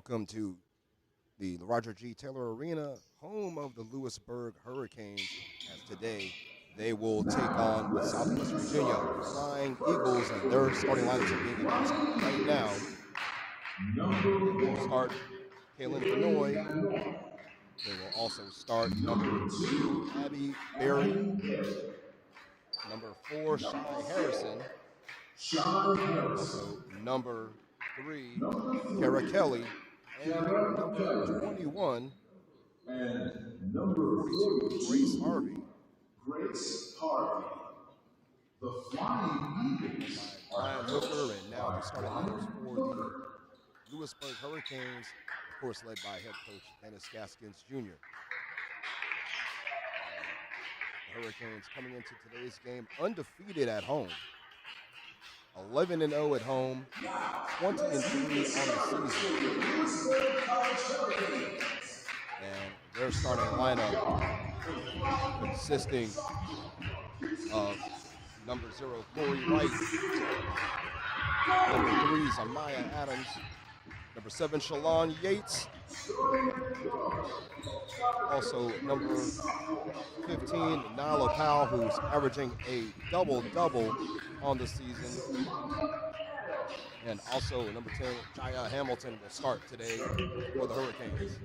Welcome to the Roger G. Taylor Arena, home of the Lewisburg Hurricanes, as today they will take on the Southwest Virginia Flying Eagles, and their starting lineups are being announced right now. Start Kaylin Benoit. They will also start number 2, Abby Berry, number 4, Shy Harrison, also number 3, Kara Kelly, and number 21, and number 42, Grace Harvey. Grace Harvey. The Flying Eagles By Brian Hooker, and now the starting lineups for the Lewisburg Hurricanes, of course led by head coach Dennis Gaskins Jr. The Hurricanes coming into today's game undefeated at home. 11-0 at home, 20-3 on the season. And their starting lineup consisting of number 0, Corey Wright, number 3, Amaya Adams, number 7, Shalon Yates, also number 15, Nyla Powell, who's averaging a double-double on the season, and also number 10, Jaya Hamilton will start today for the Hurricanes.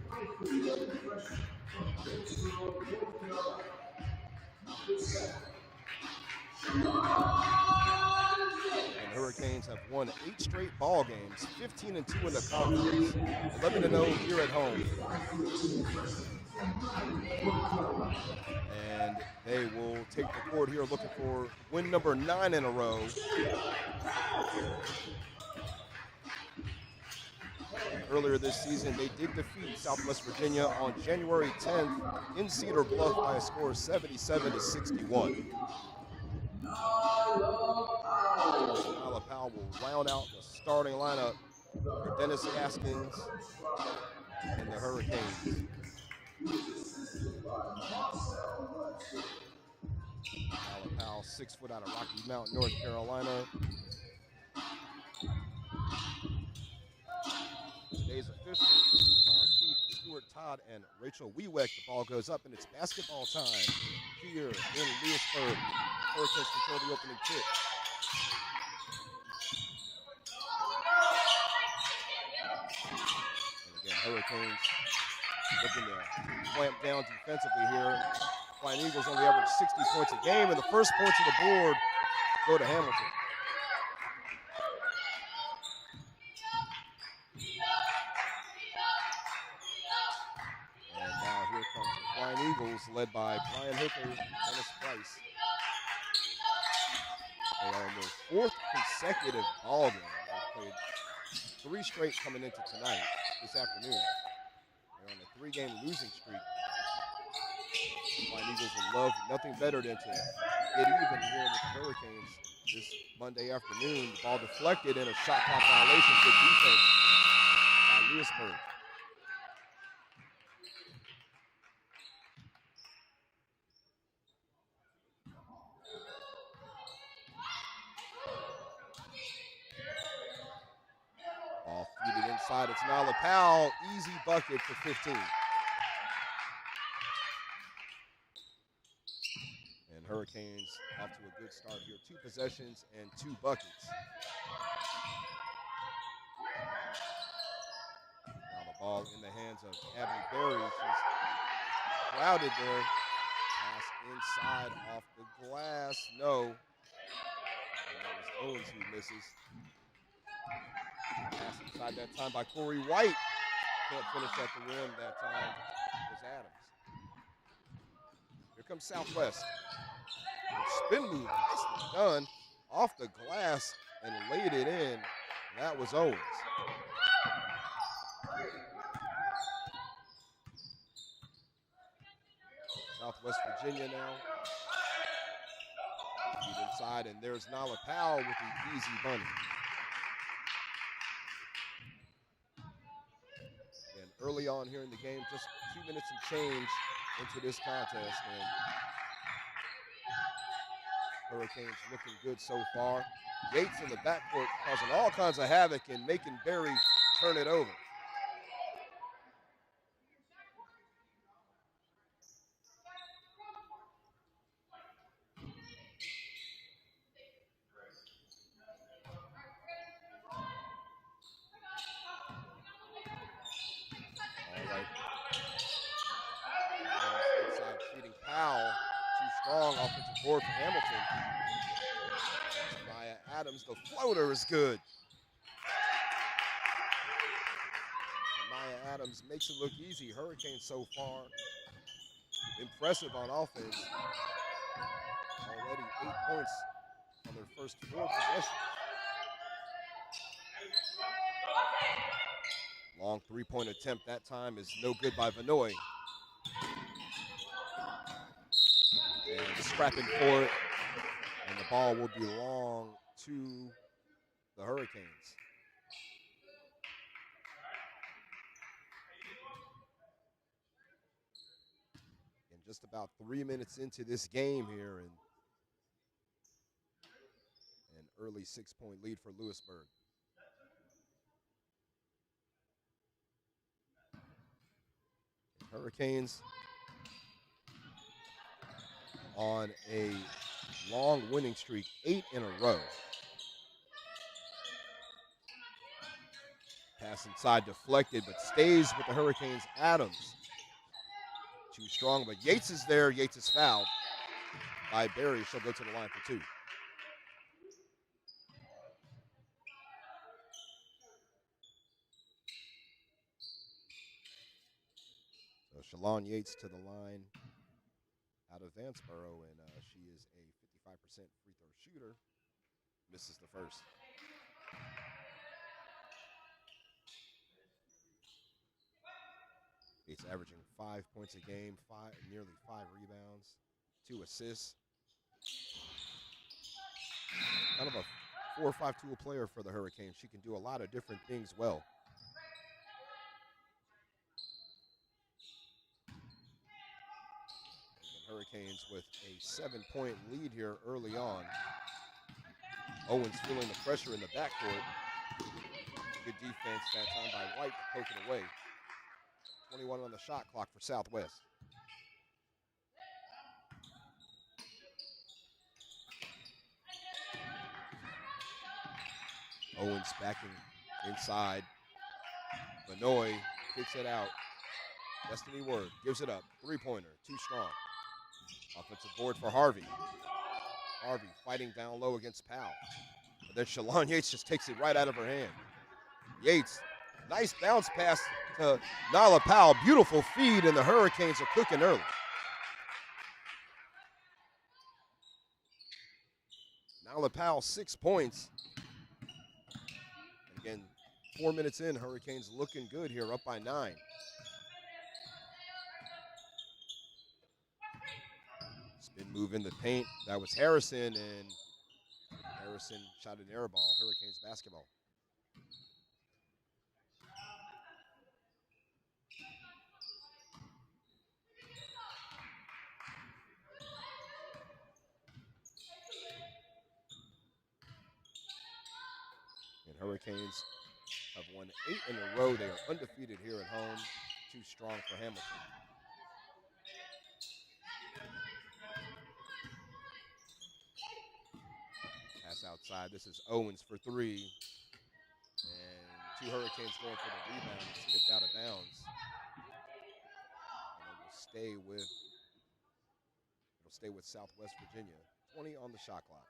And Hurricanes have won 8 straight ball games, 15-2 in the conference, 11-0 here at home. And they will take the court here looking for win number 9 in a row. And earlier this season, they did defeat Southwest Virginia on January 10th in Cedar Bluff by a score of 77-61. Nyla Powell will round out the starting lineup for Dennis Gaskins and the Hurricanes. Nyla Powell, 6 foot out of Rocky Mount, North Carolina. Today's officials, Devon Keith, Stuart Todd, and Rachel Weeweck. The ball goes up, and it's basketball time here in Lewisburg. Hurricanes control the opening tip. And again, Hurricanes looking to clamp down defensively here. Flying Eagles only average 60 points a game, and the first points on the board go to Hamilton. And now here comes the Flying Eagles, led by Brian Hooker, Dennis Price. They are in their 4th consecutive ball game. They've played 3 straight coming into tonight, this afternoon. They're on a 3-game losing streak. The Flying Eagles would love nothing better than to get even here with the Hurricanes this Monday afternoon. The ball deflected and a shot clock violation. Good defense by Lewisburg. Ball feeded inside. It's Nyla Powell. Easy bucket for 15. And Hurricanes off to a good start here. 2 possessions and 2 buckets. Now the ball in the hands of Abby Berry. She's crowded there. Pass inside off the glass. No. And that was Owens who misses. Pass inside that time by Corey White. Can't finish at the rim that time. It was Adams. Here comes Southwest. Spin move, nicely done, off the glass and laid it in. That was Owens. Southwest Virginia now. Feed inside, and there's Nyla Powell with the easy bunny. And early on here in the game, just 2 minutes and change into this contest, and Hurricanes looking good so far. Yates in the backcourt causing all kinds of havoc and making Berry turn it over. board for Hamilton. Maya Adams, the floater is good. Maya Adams makes it look easy. Hurricanes so far impressive on offense. Already 8 points on their first 4 possessions. Long three-point attempt that time is no good by Vanoy. And scrapping for it. And the ball will belong to the Hurricanes. And just about 3 minutes into this game here, and an early 6-point lead for Lewisburg. Hurricanes on a long winning streak, 8 in a row. Pass inside deflected, but stays with the Hurricanes. Adams, too strong, but Yates is there. Yates is fouled by Barry. She'll go to the line for 2. So Shalon Yates to the line out of Vanceboro, and she is a 55% free throw shooter. Misses the first. Yates averaging 5 points a game, nearly 5 rebounds, 2 assists. Kind of a 4 or 5 tool player for the Hurricanes. She can do a lot of different things well. Hurricanes with a 7-point lead here early on. Owens feeling the pressure in the backcourt. Good defense that time by White to poke it away. 21 on the shot clock for Southwest. Owens backing inside. Vanoy kicks it out. Destiny Word gives it up. 3-pointer, too strong. Offensive board for Harvey. Harvey fighting down low against Powell. But then Shalon Yates just takes it right out of her hand. Yates, nice bounce pass to Nyla Powell. Beautiful feed, and the Hurricanes are cooking early. Nyla Powell, 6 points. And again, 4 minutes in, Hurricanes looking good here, up by 9. Spin move in the paint. That was Harrison, and Harrison shot an air ball. Hurricanes basketball. And Hurricanes have won 8 in a row. They are undefeated here at home. Too strong for Hamilton. Pass outside. This is Owens for 3. And 2 Hurricanes going for the rebound. It's kicked out of bounds. And it'll stay with Southwest Virginia. 20 on the shot clock.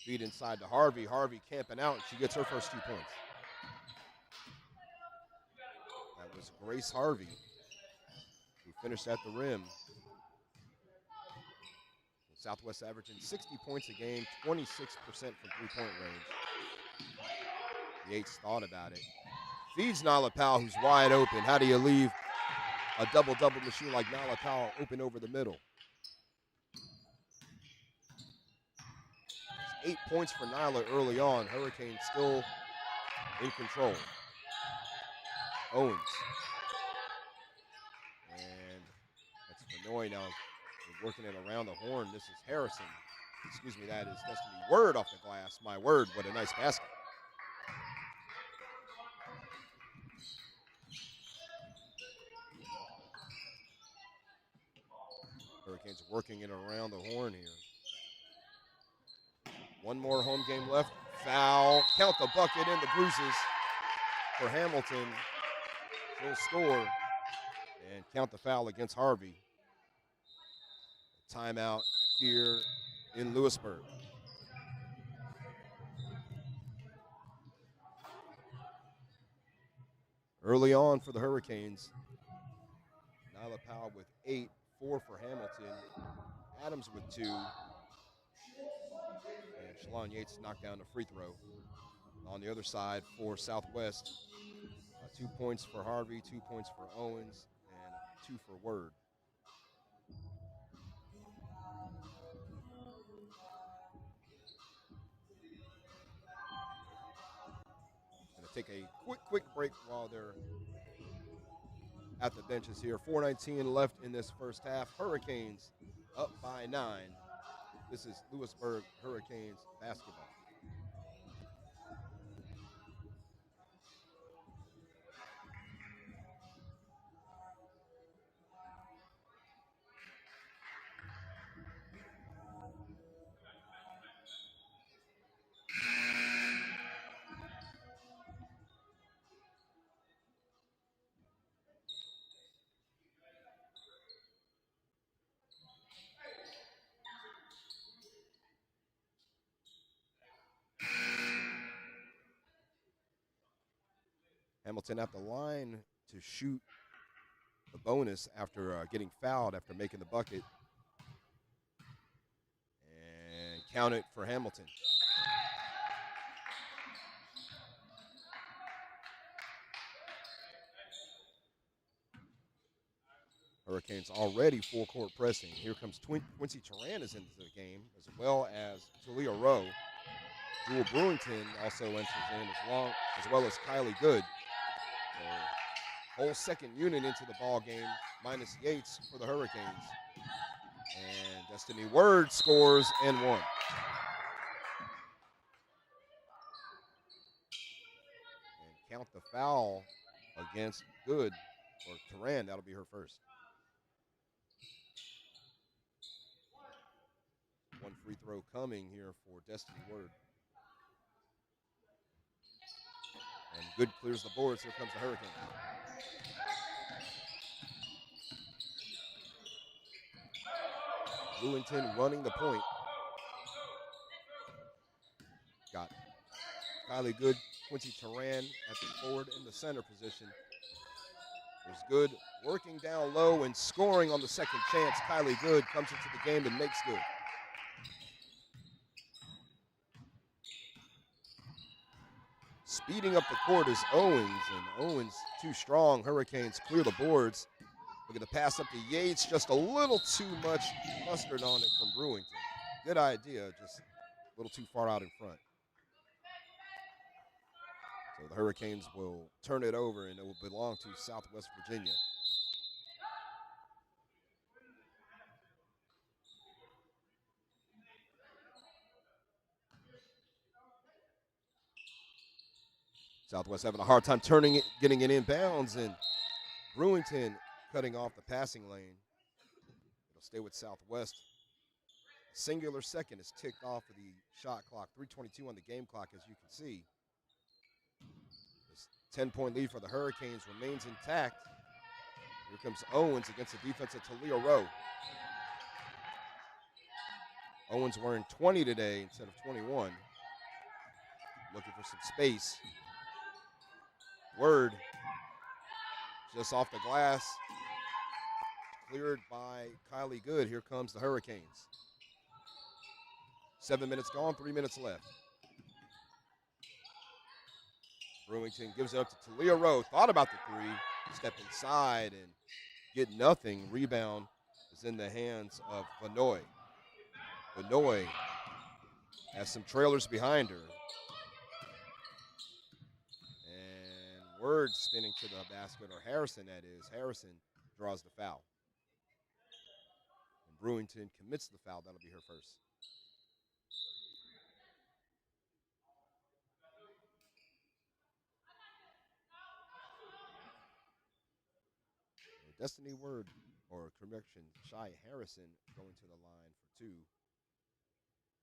Feed inside to Harvey. Harvey camping out, and she gets her first 2 points. That was Grace Harvey, who finished at the rim. Southwest averaging 60 points a game, 26% from three-point range. Yates thought about it. Feeds Nyla Powell, who's wide open. How do you leave a double-double machine like Nyla Powell open over the middle? 8 points for Nyla early on. Hurricanes still in control. Owens. And that's Vanoy now working it around the horn. This is Harrison. Excuse me, that is Destiny Word off the glass. My word, what a nice basket. Hurricanes working it around the horn here. One more home game left Foul. Count the bucket and the bruises for Hamilton. She'll score and count the foul against Harvey. Timeout here in Lewisburg. Early on for the Hurricanes. Nyla Powell with 8, 4 for Hamilton. Adams with 2. And Shalon Yates knocked down the free throw. On the other side for Southwest, 2 points for Harvey, 2 points for Owens, and 2 for Word. Going to take a quick break while they're at the benches here. 4:19 left in this first half. Hurricanes up by 9. This is Lewisburg Hurricanes basketball. Hamilton at the line to shoot the bonus after getting fouled after making the bucket. And count it for Hamilton. Hurricanes already full court pressing. Here comes Quincy Turan is into the game, as well as Talia Rowe. Jewel Brewington also enters in as well as Kylie Good. So, whole second unit into the ball game, minus Yates for the Hurricanes. And Destiny Word scores and 1. And count the foul against Good, or Turan, that'll be her first. 1 free throw coming here for Destiny Word. And Good clears the boards. Here comes the Hurricanes. Brewington running the point. Got Kylie Good, Quincy Turan at the forward in the center position. There's Good working down low and scoring on the second chance. Kylie Good comes into the game and makes good. Speeding up the court is Owens, and Owens too strong. Hurricanes clear the boards. Looking to pass up to Yates, just a little too much mustard on it from Brewington. Good idea, just a little too far out in front. So the Hurricanes will turn it over, and it will belong to Southwest Virginia. Southwest having a hard time turning it, getting it inbounds, and Brewington cutting off the passing lane. It'll stay with Southwest. A singular second is ticked off of the shot clock. 3:22 on the game clock, as you can see. This 10-point lead for the Hurricanes remains intact. Here comes Owens against the defense of Talia Rowe. Owens wearing 20 today instead of 21. Looking for some space. Word just off the glass. Cleared by Kylie Good. Here comes the Hurricanes. 7 minutes gone, 3 minutes left. Brewington gives it up to Talia Rowe. Thought about the three. Step inside and get nothing. Rebound is in the hands of Vanoy. Vanoy has some trailers behind her. And Word spinning to the basket, or Harrison that is. Harrison draws the foul. And Brewington commits the foul. That'll be her first. Destiny Word, or correction, Shy Harrison going to the line for 2.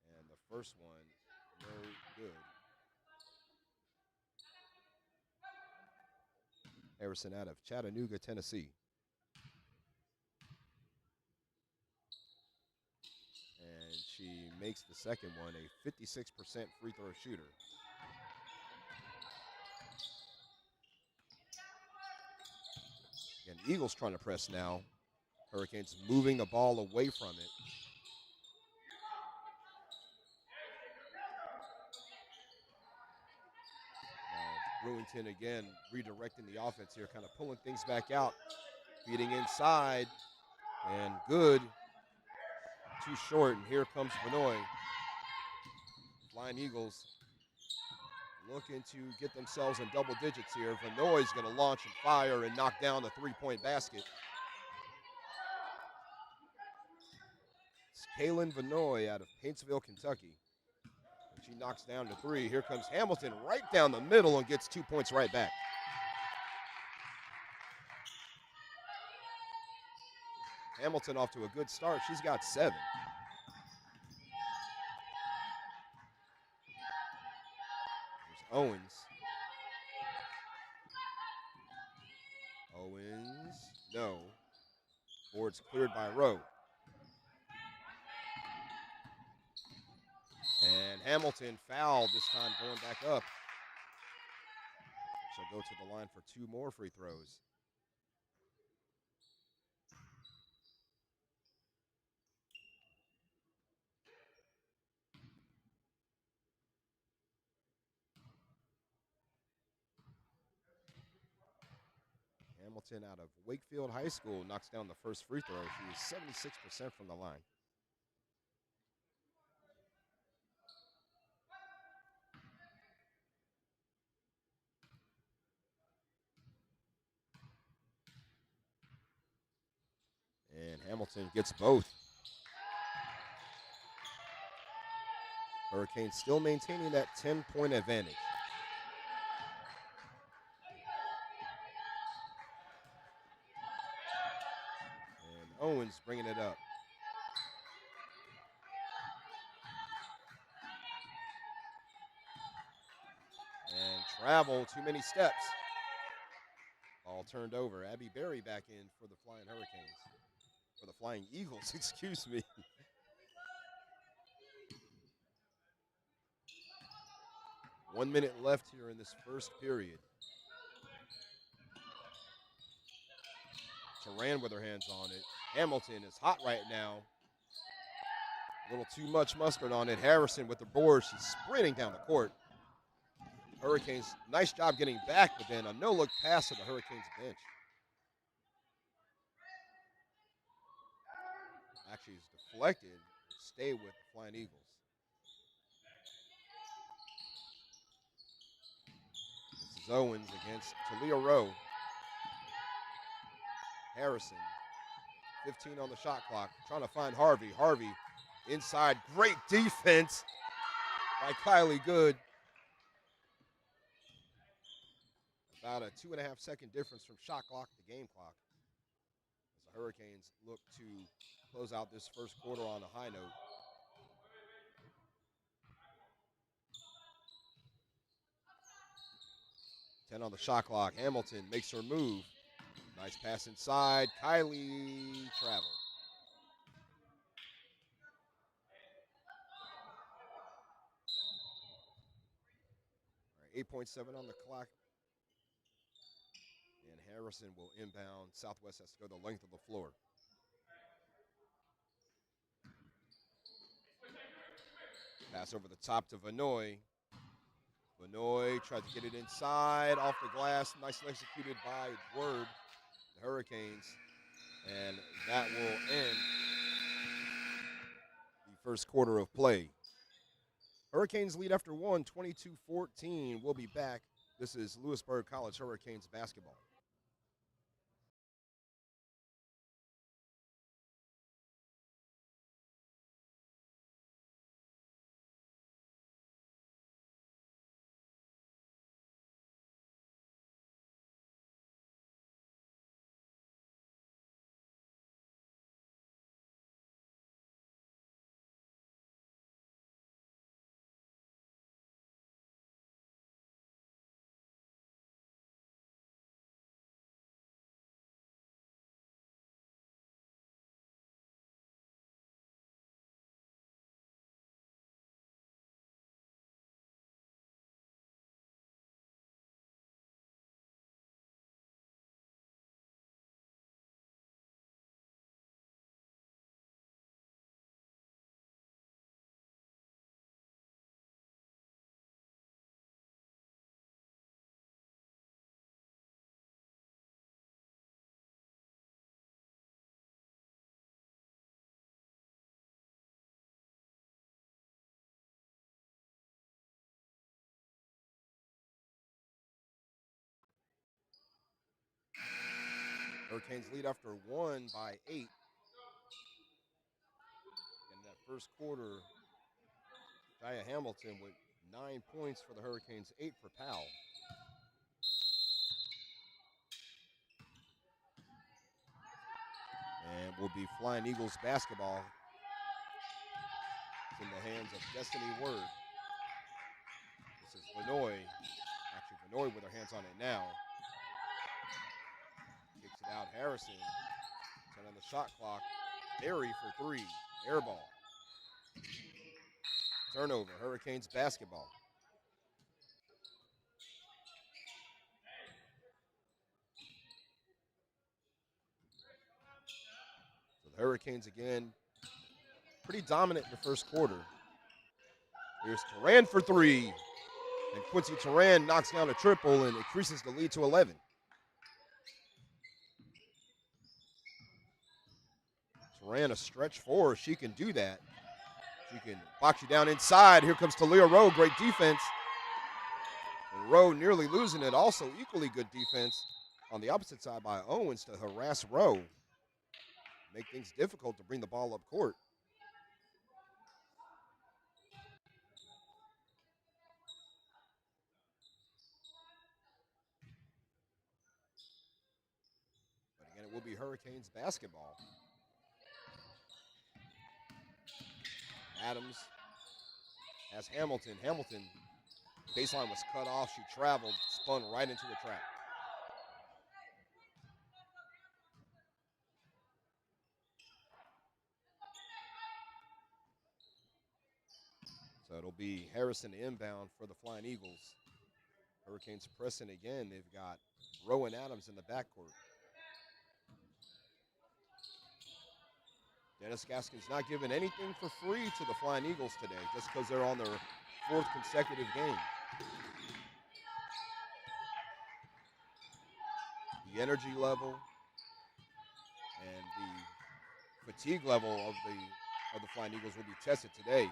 And the first one, no good. Harrison out of Chattanooga, Tennessee. And she makes the second one, a 56% free throw shooter. Again, Eagles trying to press now. Hurricanes moving the ball away from it. Now, Brewington again redirecting the offense here, kind of pulling things back out, feeding inside, and good. Too short, and here comes Vinoy. Flying Eagles looking to get themselves in double digits here. Vinoy's going to launch and fire and knock down the three-point basket. It's Kaylin Vinoy out of Paintsville, Kentucky. And she knocks down to three. Here comes Hamilton right down the middle and gets 2 points right back. Hamilton off to a good start. She's got 7. There's Owens. Owens, no. Board's cleared by Rowe. And Hamilton fouled this time, going back up. She'll go to the line for 2 more free throws. Hamilton out of Wakefield High School knocks down the first free throw. She is 76% from the line. And Hamilton gets both. Hurricanes still maintaining that 10-point advantage. And Owens bringing it up. And travel, too many steps. Ball turned over. Abby Berry back in for the Flying Hurricanes. For the Flying Eagles, excuse me. 1 minute left here in this first period. Turan with her hands on it. Hamilton is hot right now. A little too much mustard on it. Harrison with the board. She's sprinting down the court. Hurricanes, nice job getting back, but then a no-look pass to the Hurricanes bench. Actually, is deflected. Stay with the Flying Eagles. This is Owens against Talia Rowe. Harrison, 15 on the shot clock, trying to find Harvey. Harvey inside, great defense by Kylie Good. About a 2.5-second difference from shot clock to game clock as the Hurricanes look to close out this first quarter on a high note. Ten on the shot clock. Hamilton makes her move. Nice pass inside. Kylie traveled. 8.7 on the clock. And Harrison will inbound. Southwest has to go the length of the floor. Pass over the top to Vinoy. Vinoy tried to get it inside, off the glass. Nicely executed by Word, the Hurricanes. And that will end the first quarter of play. Hurricanes lead after one, 22-14. We'll be back. This is Lewisburg College Hurricanes basketball. Hurricanes lead after 1 by 8. In that first quarter, Jaya Hamilton with 9 points for the Hurricanes, 8 for Powell. And will be Flying Eagles basketball. It's in the hands of Destiny Word. This is Vinoy. Actually, Vinoy with her hands on it now. Kicks it out, Harrison. 10 on the shot clock. Berry for 3. Air ball. Turnover, Hurricanes basketball. So the Hurricanes again, pretty dominant in the first quarter. Here's Turan for 3. And Quincy Turan knocks down a triple and increases the lead to 11. Turan a stretch 4. She can do that. She can box you down inside. Here comes Talia Rowe. Great defense. And Rowe nearly losing it. Also equally good defense on the opposite side by Owens to harass Rowe. Make things difficult to bring the ball up court. But again, it will be Hurricanes basketball. Adams has Hamilton. Hamilton, baseline was cut off. She traveled, spun right into a trap. So it'll be Harrison inbound for the Flying Eagles. Hurricanes pressing again. They've got Rowan Adams in the backcourt. Dennis Gaskin's not giving anything for free to the Flying Eagles today just because they're on their 4th consecutive game. The energy level and the fatigue level of the Flying Eagles will be tested today.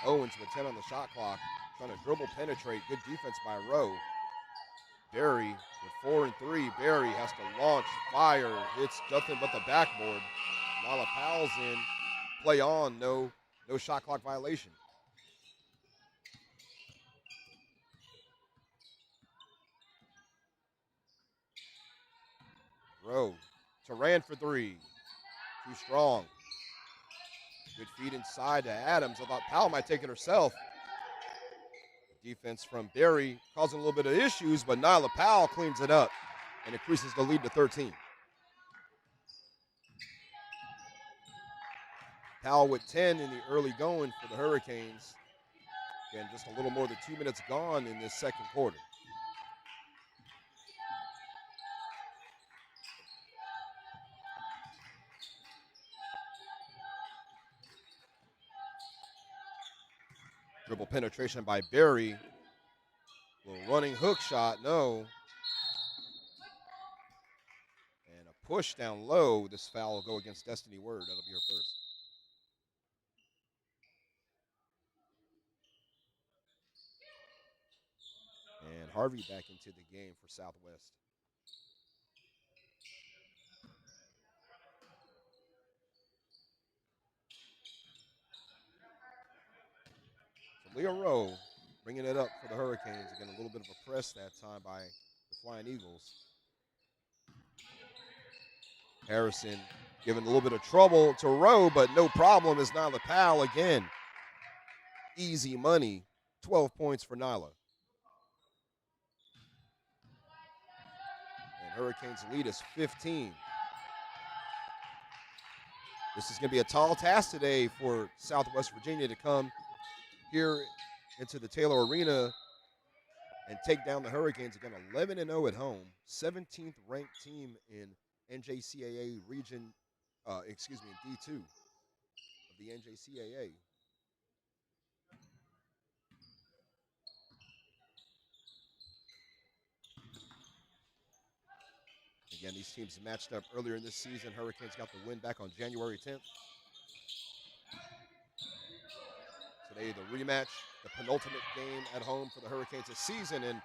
Owens with 10 on the shot clock, trying to dribble, penetrate. Good defense by Rowe. Berry with 4 and 3. Berry has to launch, fire, hits nothing but the backboard. Nala Powell's in, play on, no shot clock violation. Rowe, Turan for 3. Too strong. Good feed inside to Adams. I thought Powell might take it herself. Defense from Berry causing a little bit of issues, but Nyla Powell cleans it up and increases the lead to 13. Powell with 10 in the early going for the Hurricanes. Again, just a little more than 2 minutes gone in this second quarter. Dribble penetration by Berry. Little running hook shot, no. And a push down low. This foul will go against Destiny Word. That'll be her first. And Harvey back into the game for Southwest. So Leah Rowe bringing it up for the Hurricanes. Again, a little bit of a press that time by the Flying Eagles. Harrison giving a little bit of trouble to Rowe, but no problem is Nyla Powell again. Easy money, 12 points for Nyla. And Hurricanes lead is 15. This is going to be a tall task today for Southwest Virginia to come here into the Taylor Arena and take down the Hurricanes. Again, 11-0 at home, 17th ranked team in NJCAA region, in D2 of the NJCAA. Again, these teams matched up earlier in this season. Hurricanes got the win back on January 10th. Today, the rematch, the penultimate game at home for the Hurricanes this season, and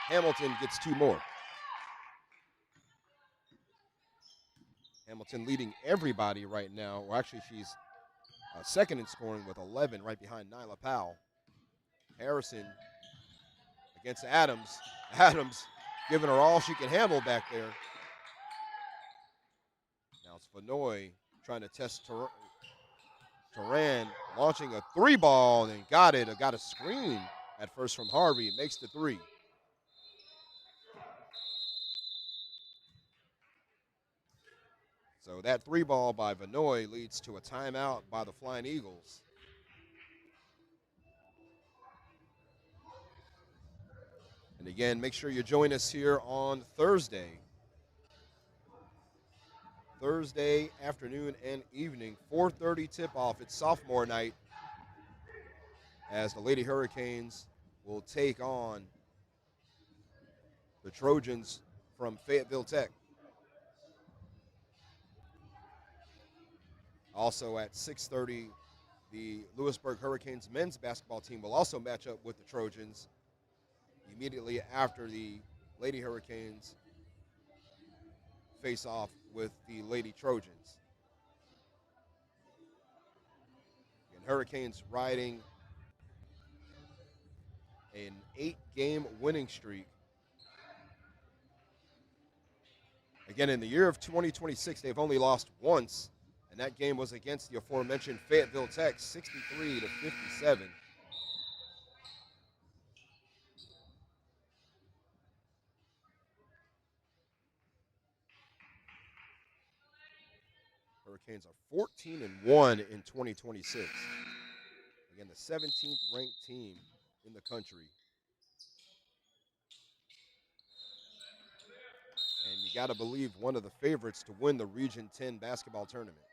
Hamilton gets 2 more. Hamilton leading everybody right now. Well, actually, she's second in scoring with 11, right behind Nyla Powell. Harrison against Adams. Adams giving her all she can handle back there. Now it's Vanoy trying to test Turan, launching a three ball and got it. Got a screen at first from Harvey. It makes the three. So that three ball by Vanoy leads to a timeout by the Flying Eagles. And again, make sure you join us here on Thursday afternoon and evening, 4:30 tip-off. It's sophomore night as the Lady Hurricanes will take on the Trojans from Fayetteville Tech. Also at 6:30, the Lewisburg Hurricanes men's basketball team will also match up with the Trojans immediately after the Lady Hurricanes face off with the Lady Trojans. And Hurricanes riding an 8-game winning streak. Again, in the year of 2026, they've only lost once, and that game was against the aforementioned Fayetteville Tech, 63-57. Hurricanes are 14-1 in 2026. Again, the 17th ranked team in the country. And you got to believe one of the favorites to win the Region 10 basketball tournament.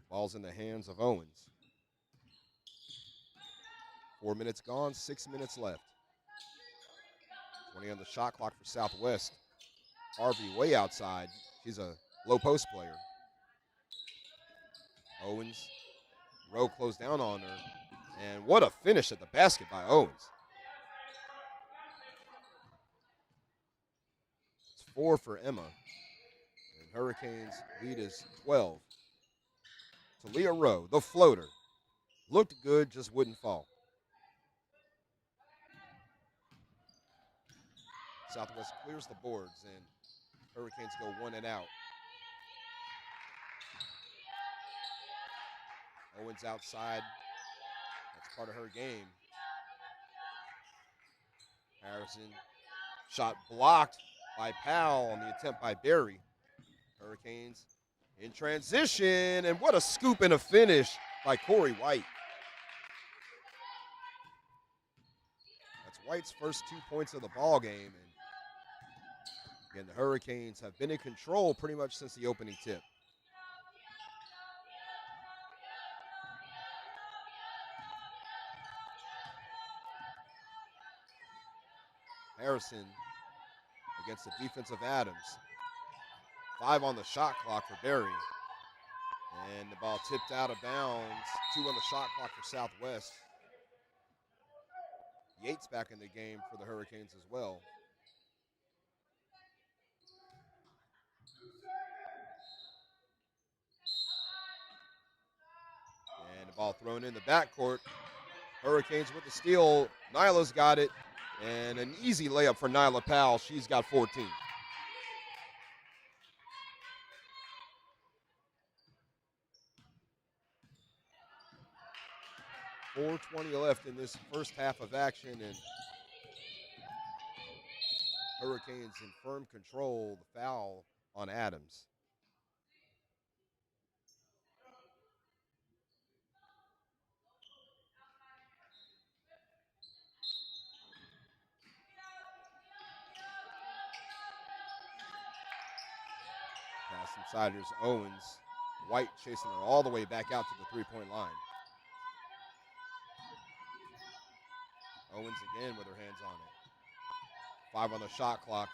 Ball's in the hands of Owens. 4 minutes gone, 6 minutes left. 20 on the shot clock for Southwest. Harvey way outside. She's a low post player. Owens, Rowe closed down on her. And what a finish at the basket by Owens. It's 4 for Emma. And Hurricanes lead is 12. Talia Rowe, the floater. Looked good, just wouldn't fall. Southwest clears the boards, and Hurricanes go one and out. Owens outside. That's part of her game. Harrison. Shot blocked by Powell on the attempt by Berry. Hurricanes in transition, and what a scoop and a finish by Corey White. That's White's first 2 points of the ball game. And again, the Hurricanes have been in control pretty much since the opening tip. Harrison against the defense of Adams. 5 on the shot clock for Berry. And the ball tipped out of bounds. 2 on the shot clock for Southwest. Yates back in the game for the Hurricanes as well. And the ball thrown in the backcourt. Hurricanes with the steal. Nyla's got it. And an easy layup for Nyla Powell. She's got 14. 4:20 left in this first half of action, and Hurricanes in firm control. The foul on Adams. Pass inside, here's Owens. White chasing her all the way back out to the three-point line. Owens again with her hands on it. 5 on the shot clock.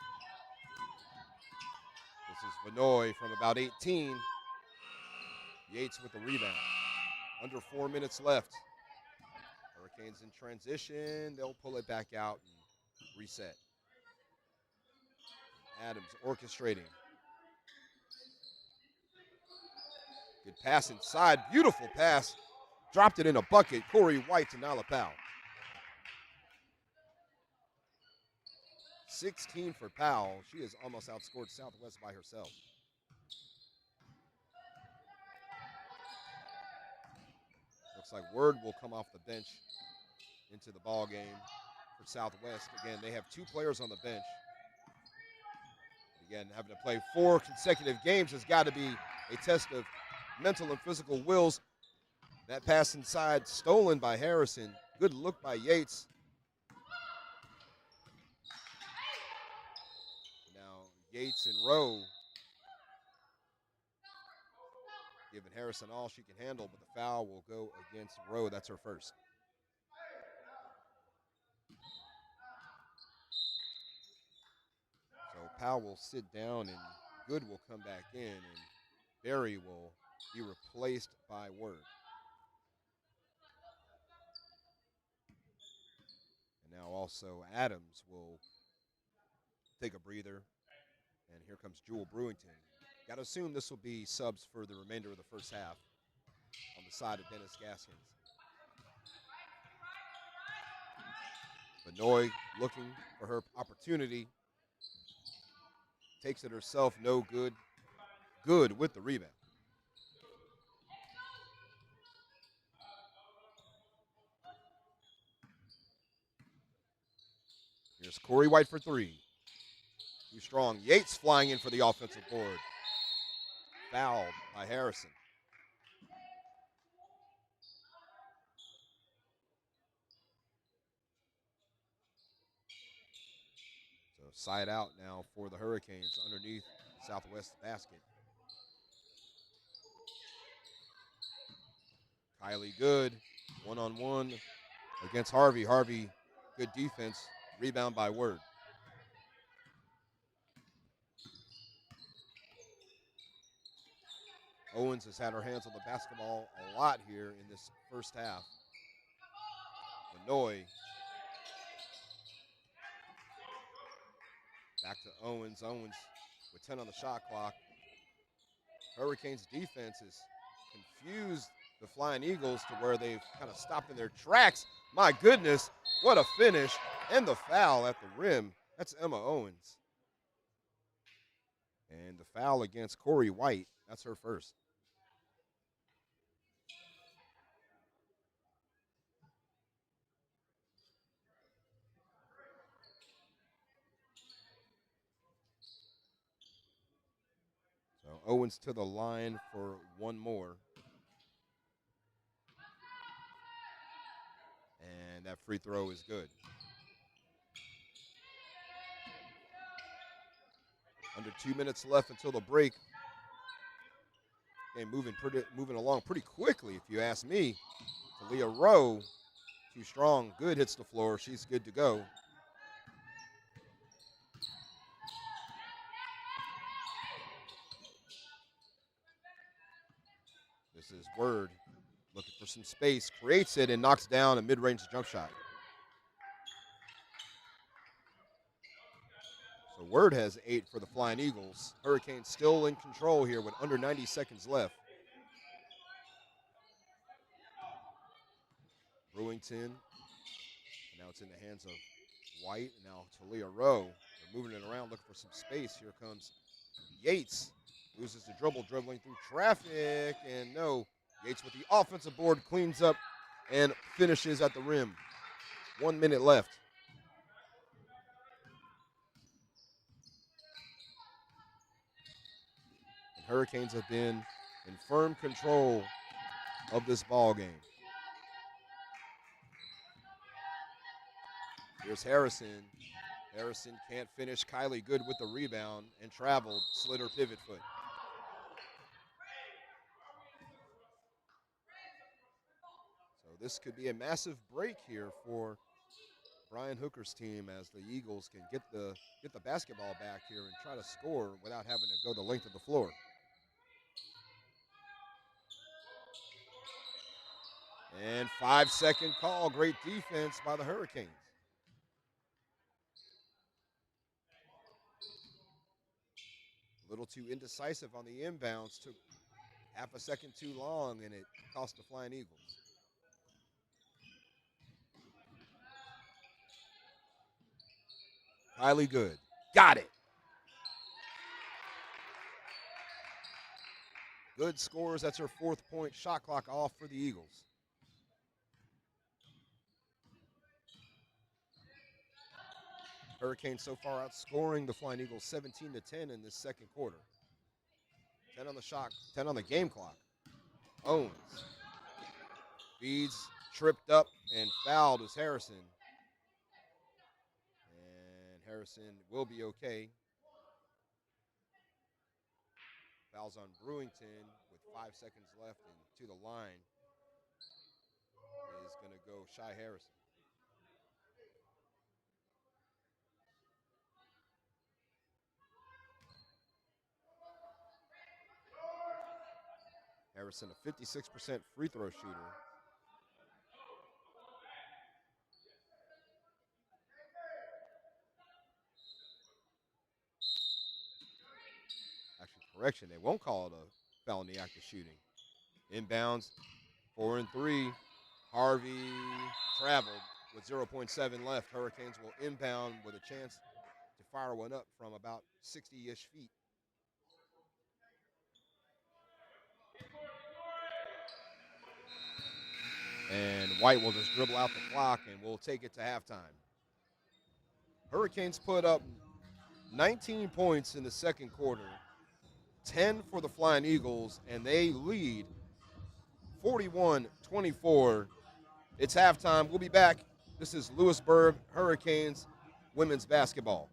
This is Vanoy from about 18. Yates with the rebound. Under 4 minutes left. Hurricanes in transition. They'll pull it back out and reset. Adams orchestrating. Good pass inside. Beautiful pass. Dropped it in a bucket. Corey White to Nyla Powell. 16 for Powell. She has almost outscored Southwest by herself. Looks like Word will come off the bench into the ball game for Southwest. Again, they have 2 players on the bench. Again, having to play 4 consecutive games has got to be a test of mental and physical wills. That pass inside stolen by Harrison. Good look by Yates. Now Yates and Rowe giving Harrison all she can handle, but the foul will go against Rowe. That's her first. So Powell will sit down and Good will come back in, and Berry will be replaced by Word. And now also Adams will take a breather, and here comes Jewel Brewington. Got to assume this will be subs for the remainder of the first half on the side of Dennis Gaskins. Benoit looking for her opportunity. Takes it herself, no good. Good with the rebound. Here's Corey White for 3. Too strong. Yates flying in for the offensive board. Fouled by Harrison. So side out now for the Hurricanes underneath Southwest basket. Kylie Good, one-on-one against Harvey. Harvey, good defense. Rebound by Word. Owens has had her hands on the basketball a lot here in this first half. Benoit. Back to Owens. Owens with 10 on the shot clock. Hurricanes defense has confused the Flying Eagles to where they've kind of stopped in their tracks. My goodness, what a finish. And the foul at the rim. That's Emma Owens. And the foul against Corey White. That's her first. So Owens to the line for one more. And that free throw is good. Under 2 minutes left until the break. And moving along pretty quickly, if you ask me. Talia Rowe, too strong. Good hits the floor. She's good to go. This is Word looking for some space. Creates it and knocks down a mid-range jump shot. So Word has 8 for the Flying Eagles. Hurricanes still in control here with under 90 seconds left. Brewington. Now it's in the hands of White. And now Talia Rowe. They're moving it around, looking for some space. Here comes Yates. Loses the dribble, dribbling through traffic. And no, Yates with the offensive board cleans up and finishes at the rim. 1 minute left. And Hurricanes have been in firm control of this ball game. Here's Harrison. Harrison can't finish. Kylie Good with the rebound and traveled. Slid her pivot foot. So this could be a massive break here for Brian Hooker's team as the Eagles can get the basketball back here and try to score without having to go the length of the floor. And 5-second call. Great defense by the Hurricanes. A little too indecisive on the inbounds. Took half a second too long, and it cost the Flying Eagles. Highly good. Got it. Good scores. That's her 4th point. Shot clock off for the Eagles. Hurricanes so far outscoring the Flying Eagles 17-10 in this second quarter. 10 on the shot, 10 on the game clock. Owens. Feeds, tripped up, and fouled was Harrison. And Harrison will be okay. Fouls on Brewington with 5 seconds left, and to the line is going to go Shy Harrison. Harrison, a 56% free throw shooter. Actually, correction, they won't call it a felony act of shooting. Inbounds, 4 and 3. Harvey traveled with 0.7 left. Hurricanes will inbound with a chance to fire one up from about 60-ish feet. And White will just dribble out the clock, and we'll take it to halftime. Hurricanes put up 19 points in the second quarter, 10 for the Flying Eagles, and they lead 41-24. It's halftime. We'll be back. This is Lewisburg Hurricanes women's basketball.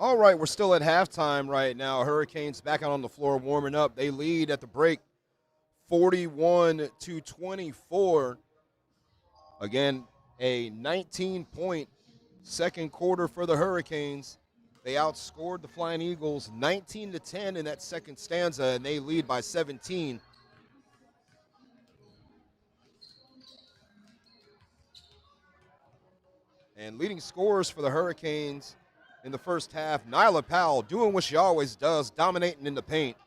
All right, we're still at halftime right now. Hurricanes back out on the floor warming up. They lead at the break 41-24. Again, a 19-point second quarter for the Hurricanes. They outscored the Flying Eagles 19-10 in that second stanza, and they lead by 17. And leading scorers for the Hurricanes in the first half, Nyla Powell doing what she always does, dominating in the paint.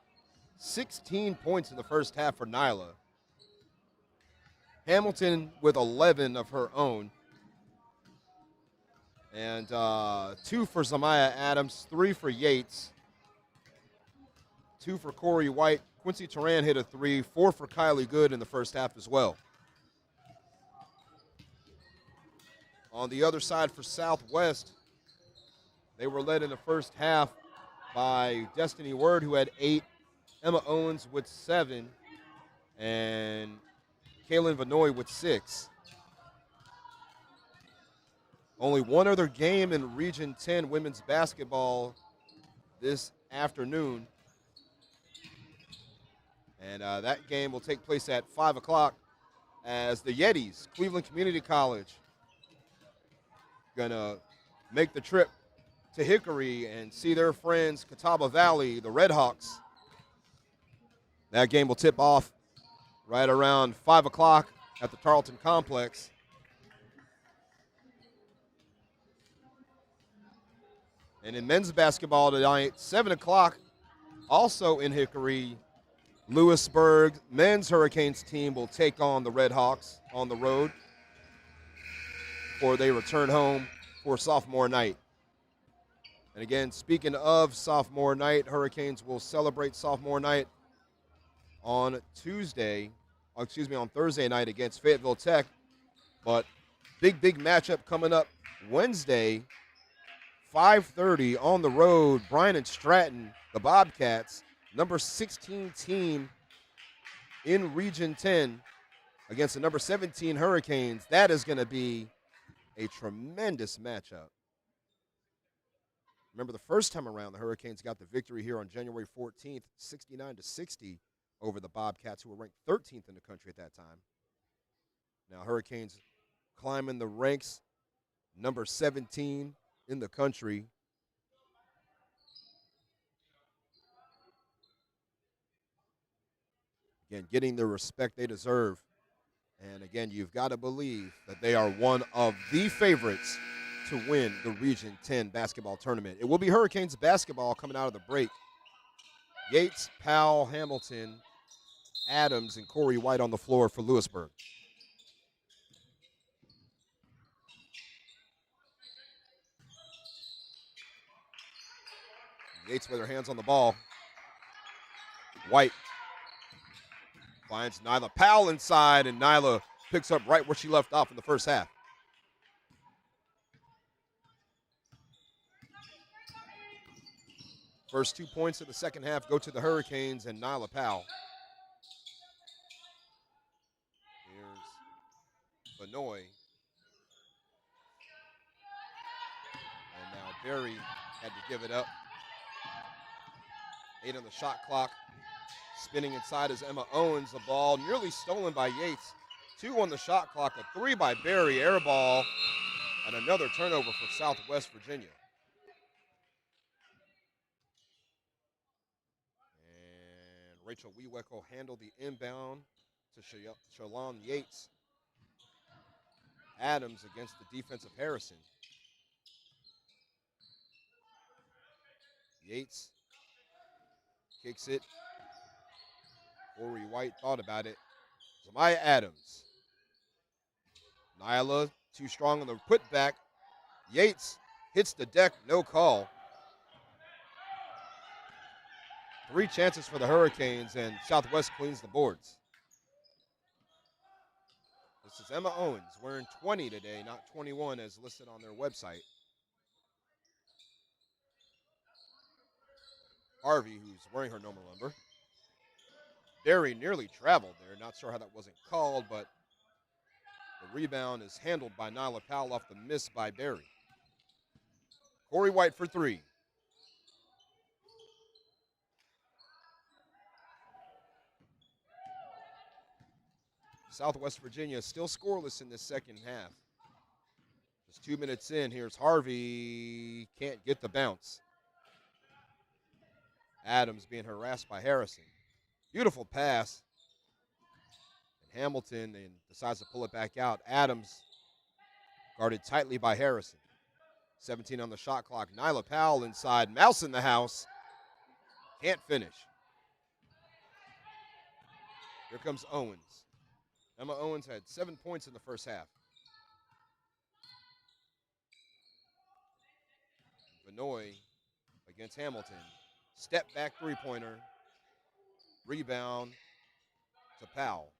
16 points in the first half for Nyla. Hamilton with 11 of her own. And 2 for Zamaya Adams, 3 for Yates, 2 for Corey White. Quincy Turan hit a 3, 4 for Kylie Good in the first half as well. On the other side for Southwest, they were led in the first half by Destiny Word, who had 8, Emma Owens with 7, and Kaylin Vanoy with 6. Only one other game in Region 10 women's basketball this afternoon. And that game will take place at 5 o'clock as the Yetis, Cleveland Community College, going to make the trip to Hickory and see their friends, Catawba Valley, the Red Hawks. That game will tip off right around 5 o'clock at the Tarleton Complex. And in men's basketball tonight, 7 o'clock, also in Hickory, Lewisburg men's Hurricanes team will take on the Red Hawks on the road before they return home for sophomore night. And again, speaking of sophomore night, Hurricanes will celebrate sophomore night on Thursday night against Fayetteville Tech. But big matchup coming up Wednesday, 5:30 on the road. Bryan and Stratton, the Bobcats, number 16 team in Region 10 against the number 17 Hurricanes. That is going to be a tremendous matchup. Remember, the first time around, the Hurricanes got the victory here on January 14th, 69-60 over the Bobcats, who were ranked 13th in the country at that time. Now, Hurricanes climbing the ranks, number 17 in the country. Again, getting the respect they deserve. And again, you've got to believe that they are one of the favorites to win the Region 10 basketball tournament. It will be Hurricanes basketball coming out of the break. Yates, Powell, Hamilton, Adams, and Corey White on the floor for Lewisburg. Yates with her hands on the ball. White finds Nyla Powell inside, and Nyla picks up right where she left off in the first half. First 2 points of the second half go to the Hurricanes and Nyla Powell. Here's Benoit. And now Berry had to give it up. 8 on the shot clock. Spinning inside is Emma Owens. The ball nearly stolen by Yates. 2 on the shot clock. A 3 by Berry. Air ball. And another turnover for Southwest Virginia. And Rachel Wieweck handled the inbound to Shalon Yates. Adams against the defense of Harrison. Yates kicks it. Corey White thought about it. Zamaya Adams. Nyla too strong on the putback. Yates hits the deck, no call. 3 chances for the Hurricanes, and Southwest cleans the boards. This is Emma Owens wearing 20 today, not 21 as listed on their website. Harvey, who's wearing her normal number. Berry nearly traveled there. Not sure how that wasn't called, but the rebound is handled by Nyla Powell off the miss by Berry. Corey White for 3. Southwest Virginia is still scoreless in this second half. Just 2 minutes in. Here's Harvey. Can't get the bounce. Adams being harassed by Harrison. Beautiful pass. And Hamilton decides to pull it back out. Adams guarded tightly by Harrison. 17 on the shot clock. Nyla Powell inside. Mouse in the house. Can't finish. Here comes Owens. Emma Owens had 7 points in the first half. Benoit against Hamilton. Step back three-pointer. Rebound to Powell.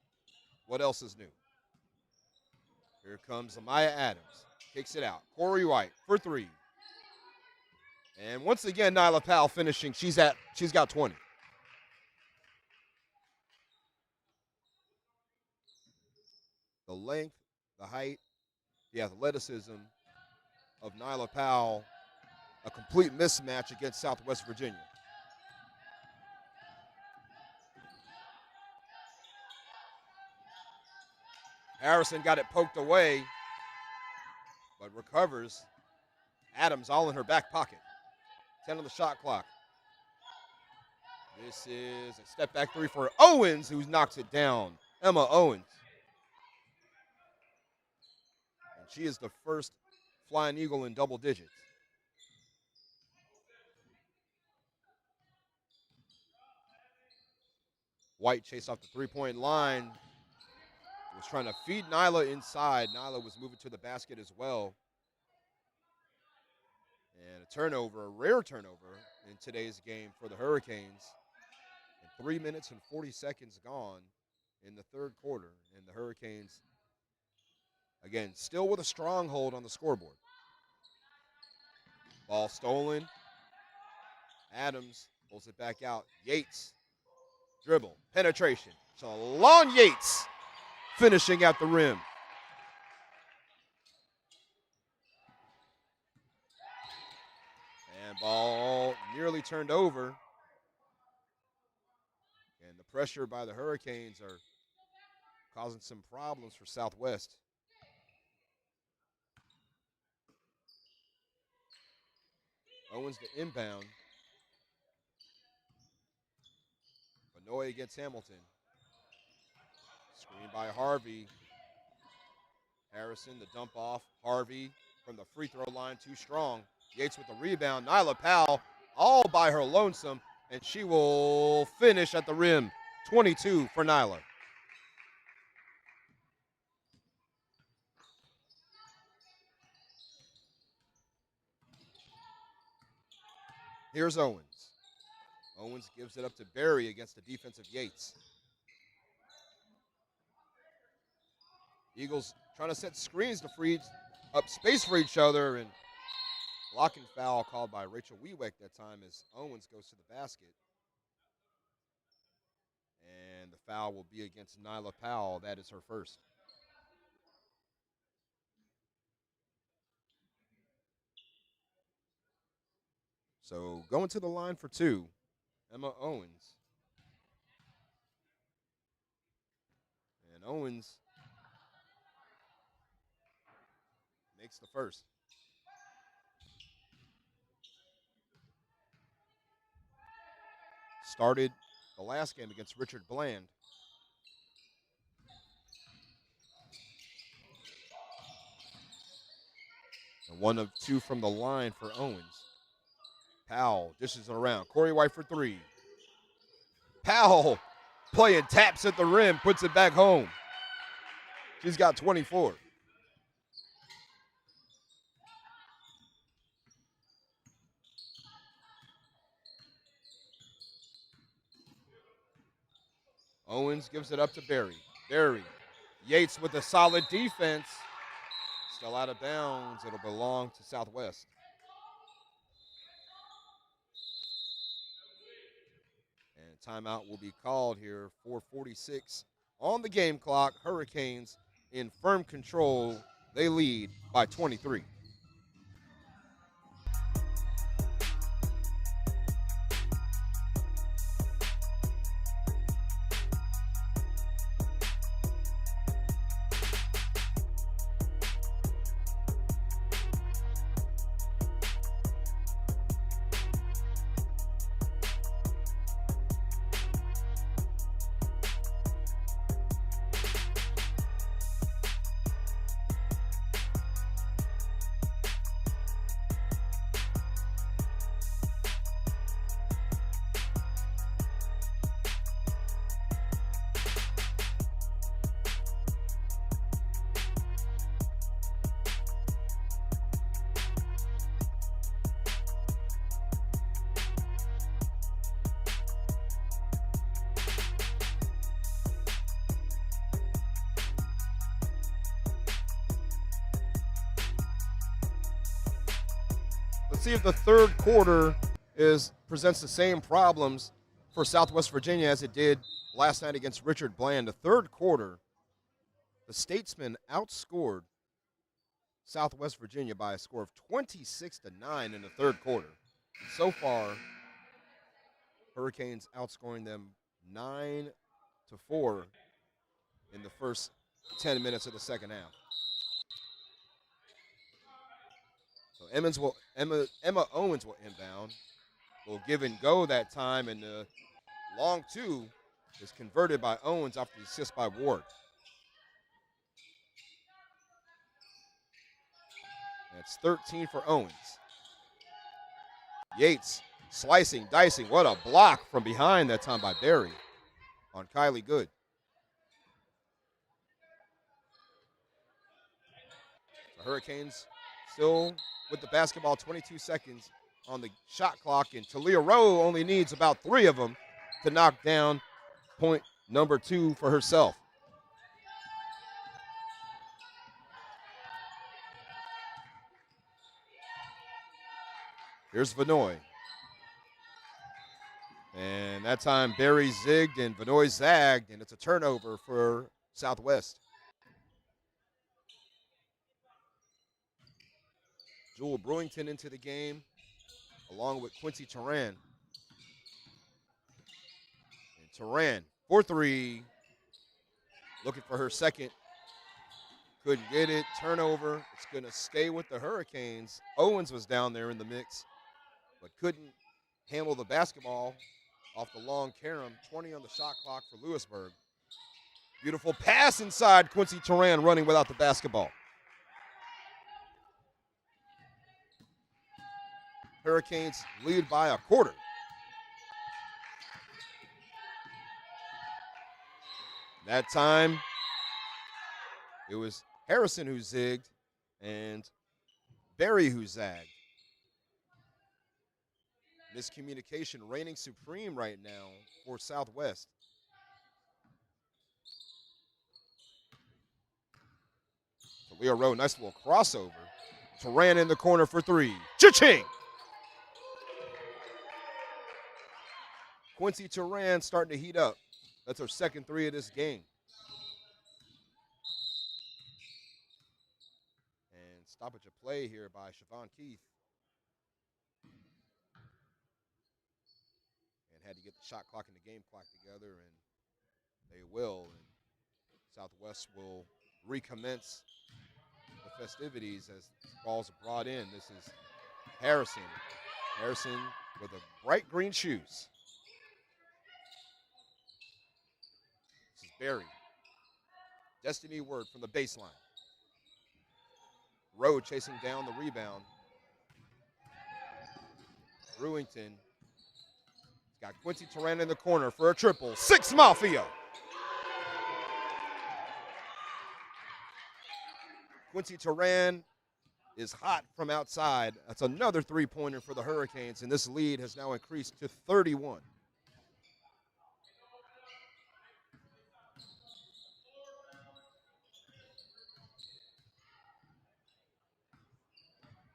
What else is new? Here comes Amaya Adams. Kicks it out. Corey White for three. And once again, Nyla Powell finishing. She's got 20. The length, the height, the athleticism of Nyla Powell, a complete mismatch against Southwest Virginia. Harrison got it poked away, but recovers. Adams all in her back pocket. 10 on the shot clock. This is a step back three for Owens, who knocks it down. Emma Owens. And she is the first Flying Eagle in double digits. White chased off the three-point line. Was trying to feed Nyla inside. Nyla was moving to the basket as well. And a turnover, a rare turnover in today's game for the Hurricanes. And 3 minutes and 40 seconds gone in the third quarter. And the Hurricanes, again, still with a stronghold on the scoreboard. Ball stolen. Adams pulls it back out. Yates, dribble, penetration. So Lon Yates finishing at the rim. And ball nearly turned over. And the pressure by the Hurricanes are causing some problems for Southwest. Owens to inbound. Benoit against Hamilton. Screen by Harvey. Harrison, the dump off. Harvey from the free throw line, too strong. Yates with the rebound. Nyla Powell all by her lonesome, and she will finish at the rim. 22 for Nyla. Here's Owens. Owens gives it up to Berry against the defensive Yates. Eagles trying to set screens to free up space for each other, and blocking foul called by Rachel Wiewick that time as Owens goes to the basket. And the foul will be against Nyla Powell. That is her first. So going to the line for two, Emma Owens. And Owens makes the first. Started the last game against Richard Bland. And 1 of 2 from the line for Owens. Powell dishes it around. Corey White for three. Powell playing taps at the rim, puts it back home. She's got 24. Owens gives it up to Berry. Berry. Yates with a solid defense. Still out of bounds. It'll belong to Southwest. And timeout will be called here. 4:46 on the game clock. Hurricanes in firm control. They lead by 23. see if the third quarter presents the same problems for Southwest Virginia as it did last night against Richard Bland. The third quarter, the Statesmen outscored Southwest Virginia by a score of 26-9 in the third quarter. So far, Hurricanes outscoring them 9-4 in the first 10 minutes of the second half. So Emma Owens will inbound. Will give and go that time, and the long two is converted by Owens after the assist by Ward. That's 13 for Owens. Yates slicing, dicing. What a block from behind that time by Berry on Kylie Good. The Hurricanes still with the basketball, 22 seconds on the shot clock, and Talia Rowe only needs about 3 of them to knock down point number 2 for herself. Here's Vanoy. And that time, Berry zigged and Vanoy zagged, and it's a turnover for Southwest. Jewel Brewington into the game, along with Quincy Turan. And Turan, 4-3, looking for her second. Couldn't get it. Turnover. It's going to stay with the Hurricanes. Owens was down there in the mix, but couldn't handle the basketball off the long carom. 20 on the shot clock for Lewisburg. Beautiful pass inside. Quincy Turan running without the basketball. Hurricanes lead by a quarter. That time, it was Harrison who zigged and Berry who zagged. Miscommunication reigning supreme right now for Southwest. Talia Rowe, nice little crossover. Turan in the corner for 3. Cha-ching! Quincy Turan starting to heat up. That's her second 3 of this game. And stoppage of play here by Siobhan Keith. And had to get the shot clock and the game clock together, and they will. And Southwest will recommence the festivities as balls are brought in. This is Harrison. Harrison with a bright green shoes. This is Berry. Destiny Word from the baseline. Rowe chasing down the rebound. Brewington. Got Quincy Turan in the corner for a triple. 6 Mafia. Quincy Turan is hot from outside. That's another 3-pointer for the Hurricanes, and this lead has now increased to 31.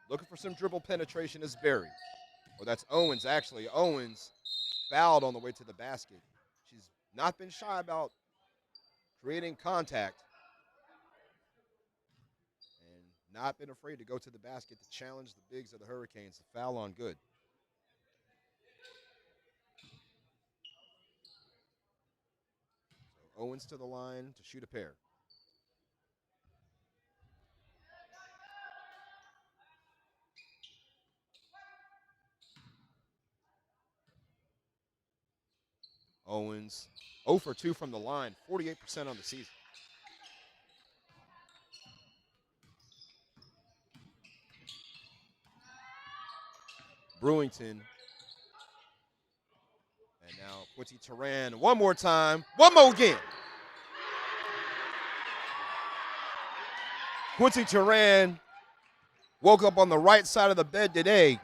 Looking for some dribble penetration is Berry. Or that's Owens, actually. Owens fouled on the way to the basket. She's not been shy about creating contact and not been afraid to go to the basket to challenge the bigs of the Hurricanes. The foul on Good. So Owens to the line to shoot a pair. Owens 0 for 2 from the line, 48% on the season. Brewington. And now Quincy Turan one more time. One more again. Quincy Turan woke up on the right side of the bed today,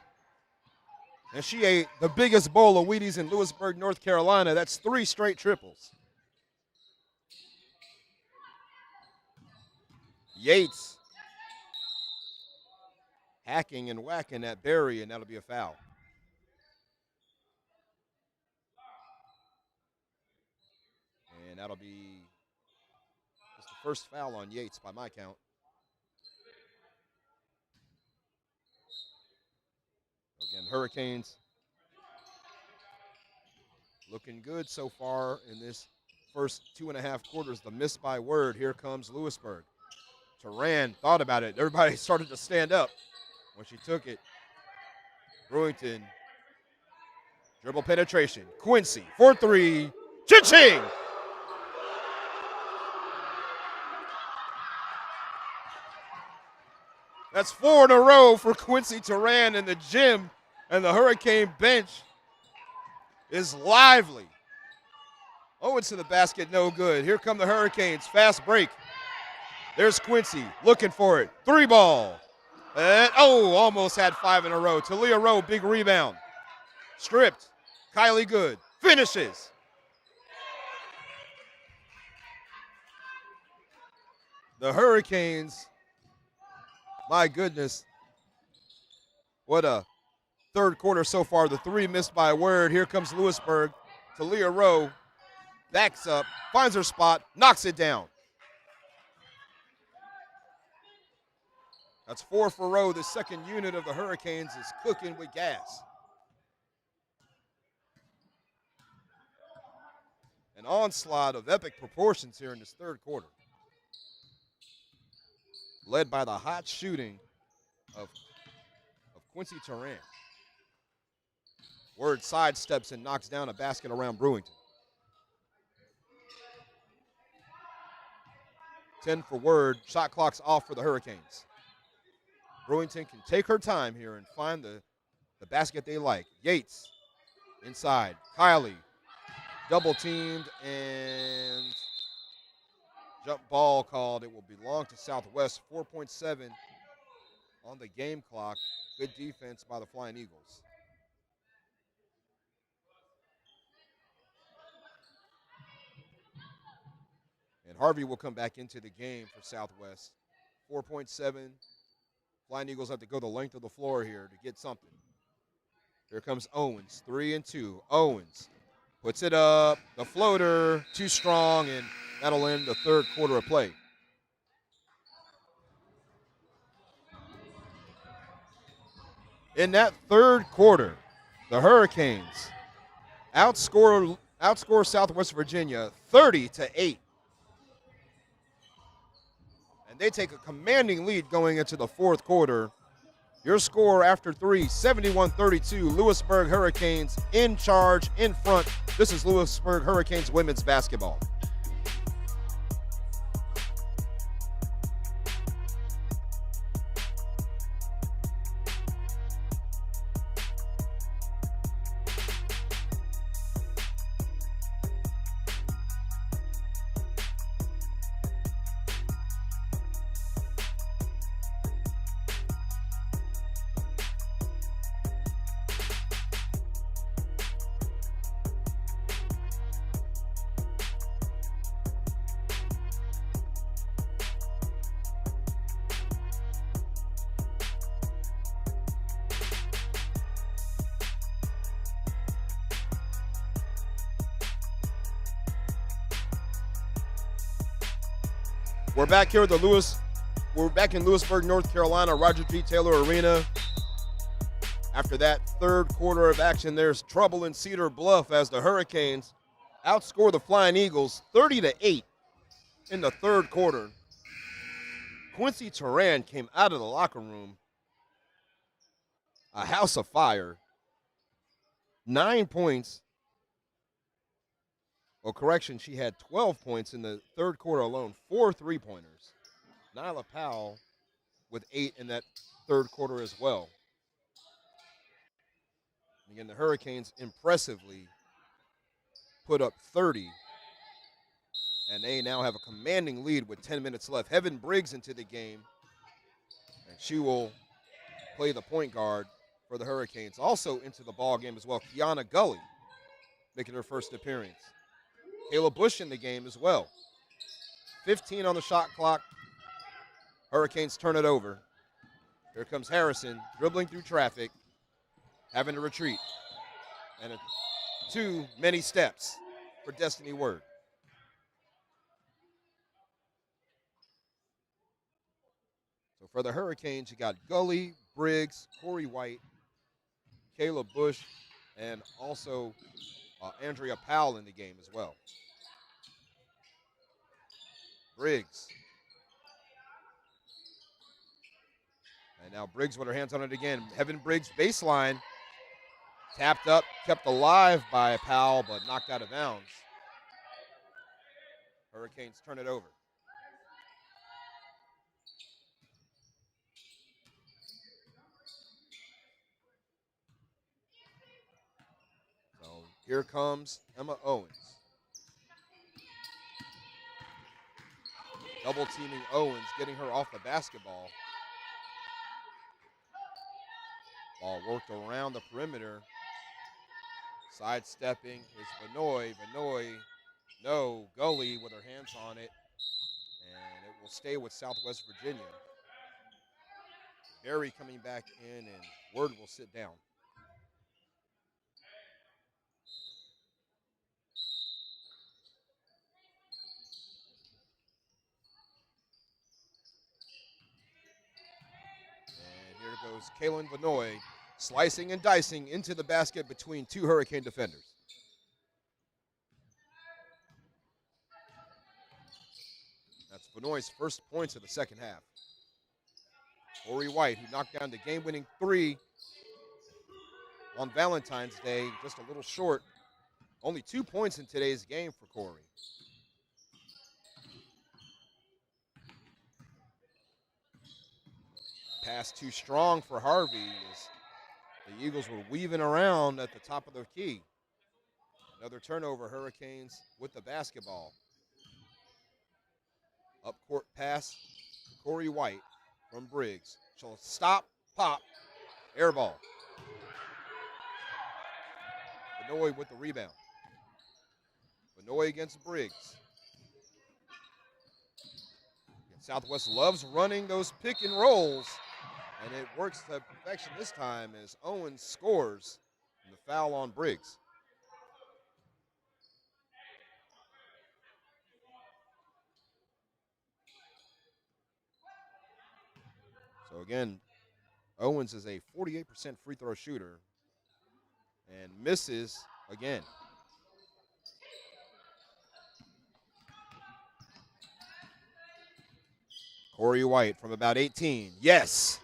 and she ate the biggest bowl of Wheaties in Lewisburg, North Carolina. That's 3 straight triples. Yates hacking and whacking at Barry, and that'll be a foul. And that'll be just the first foul on Yates by my count. Again, Hurricanes looking good so far in this first 2.5 quarters. The miss by word. Here comes Lewisburg. Turan thought about it. Everybody started to stand up when she took it. Brewington, dribble penetration. Quincy, 4-3. Ching! That's 4 in a row for Quincy Turan in the gym, and the Hurricane bench is lively. Owens to the basket, no good. Here come the Hurricanes, fast break. There's Quincy looking for it. 3 ball. And, almost had 5 in a row. Talia Rowe, big rebound. Stripped. Kylie Good finishes. The Hurricanes, my goodness, what a third quarter so far. The 3 missed by word. Here comes Lewisburg. Talia Rowe backs up, finds her spot, knocks it down. That's 4 for Rowe. The second unit of the Hurricanes is cooking with gas. An onslaught of epic proportions here in this third quarter, led by the hot shooting of Quincy Turan. Word sidesteps and knocks down a basket around Brewington. 10 for Word. Shot clock's off for the Hurricanes. Brewington can take her time here and find the basket they like. Yates inside. Kylie double teamed and jump ball called. It will belong to Southwest. 4.7 on the game clock. Good defense by the Flying Eagles. And Harvey will come back into the game for Southwest. 4.7. Flying Eagles have to go the length of the floor here to get something. Here comes Owens, 3 and 2. Owens puts it up. The floater, too strong, and that'll end the third quarter of play. In that third quarter, the Hurricanes outscore Southwest Virginia 30-8. And they take a commanding lead going into the fourth quarter. Your score after 3, 71-32. Lewisburg Hurricanes in charge, in front. This is Lewisburg Hurricanes women's basketball. We're back here at we're back in Lewisburg, North Carolina, Roger G. Taylor Arena. After that third quarter of action, there's trouble in Cedar Bluff as the Hurricanes outscore the Flying Eagles 30-8 in the third quarter. Quincy Turan came out of the locker room a house of fire. 9 points. Well, correction, she had 12 points in the third quarter alone, 4 3-pointers. Nyla Powell with 8 in that third quarter as well. Again, the Hurricanes impressively put up 30, and they now have a commanding lead with 10 minutes left. Heaven Briggs into the game, and she will play the point guard for the Hurricanes. Also into the ball game as well, Kiana Gully making her first appearance. Kayla Bush in the game as well. 15 on the shot clock. Hurricanes turn it over. Here comes Harrison, dribbling through traffic, having to retreat. And too many steps for Destiny Word. So for the Hurricanes, you got Gully, Briggs, Corey White, Caleb Bush, and also Andrea Powell in the game as well. Briggs. And now Briggs with her hands on it again. Heaven Briggs baseline. Tapped up, kept alive by Powell, but knocked out of bounds. Hurricanes turn it over. So here comes Emma Owens. Double teaming Owens, getting her off the basketball. Ball worked around the perimeter. Sidestepping is Vanoy. Vanoy, no. Gully with her hands on it. And it will stay with Southwest Virginia. Berry coming back in, and Word will sit down. And here goes Kaylin Vanoy, slicing and dicing into the basket between two Hurricane defenders. That's Vanoy's first points of the second half. Corey White, who knocked down the game-winning three on Valentine's Day, just a little short. Only 2 points in today's game for Corey. Pass too strong for Harvey as the Eagles were weaving around at the top of the key. Another turnover, Hurricanes with the basketball. Up court pass to Corey White from Briggs. She'll stop, pop, air ball. Vanoy with the rebound. Vanoy against Briggs. Southwest loves running those pick and rolls, and it works to perfection this time as Owens scores and the foul on Briggs. So again, Owens is a 48% free throw shooter and misses again. Corey White from about 18. Yes.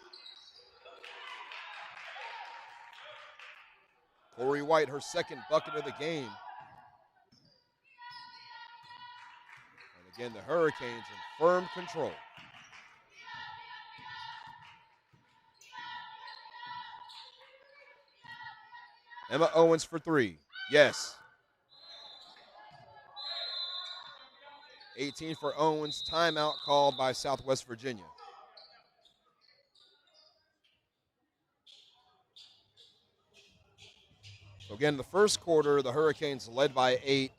Corey White, her second bucket of the game. And again, the Hurricanes in firm control. Emma Owens for three. Yes. 18 for Owens. Timeout called by Southwest Virginia. So again, the first quarter, the Hurricanes led by 8.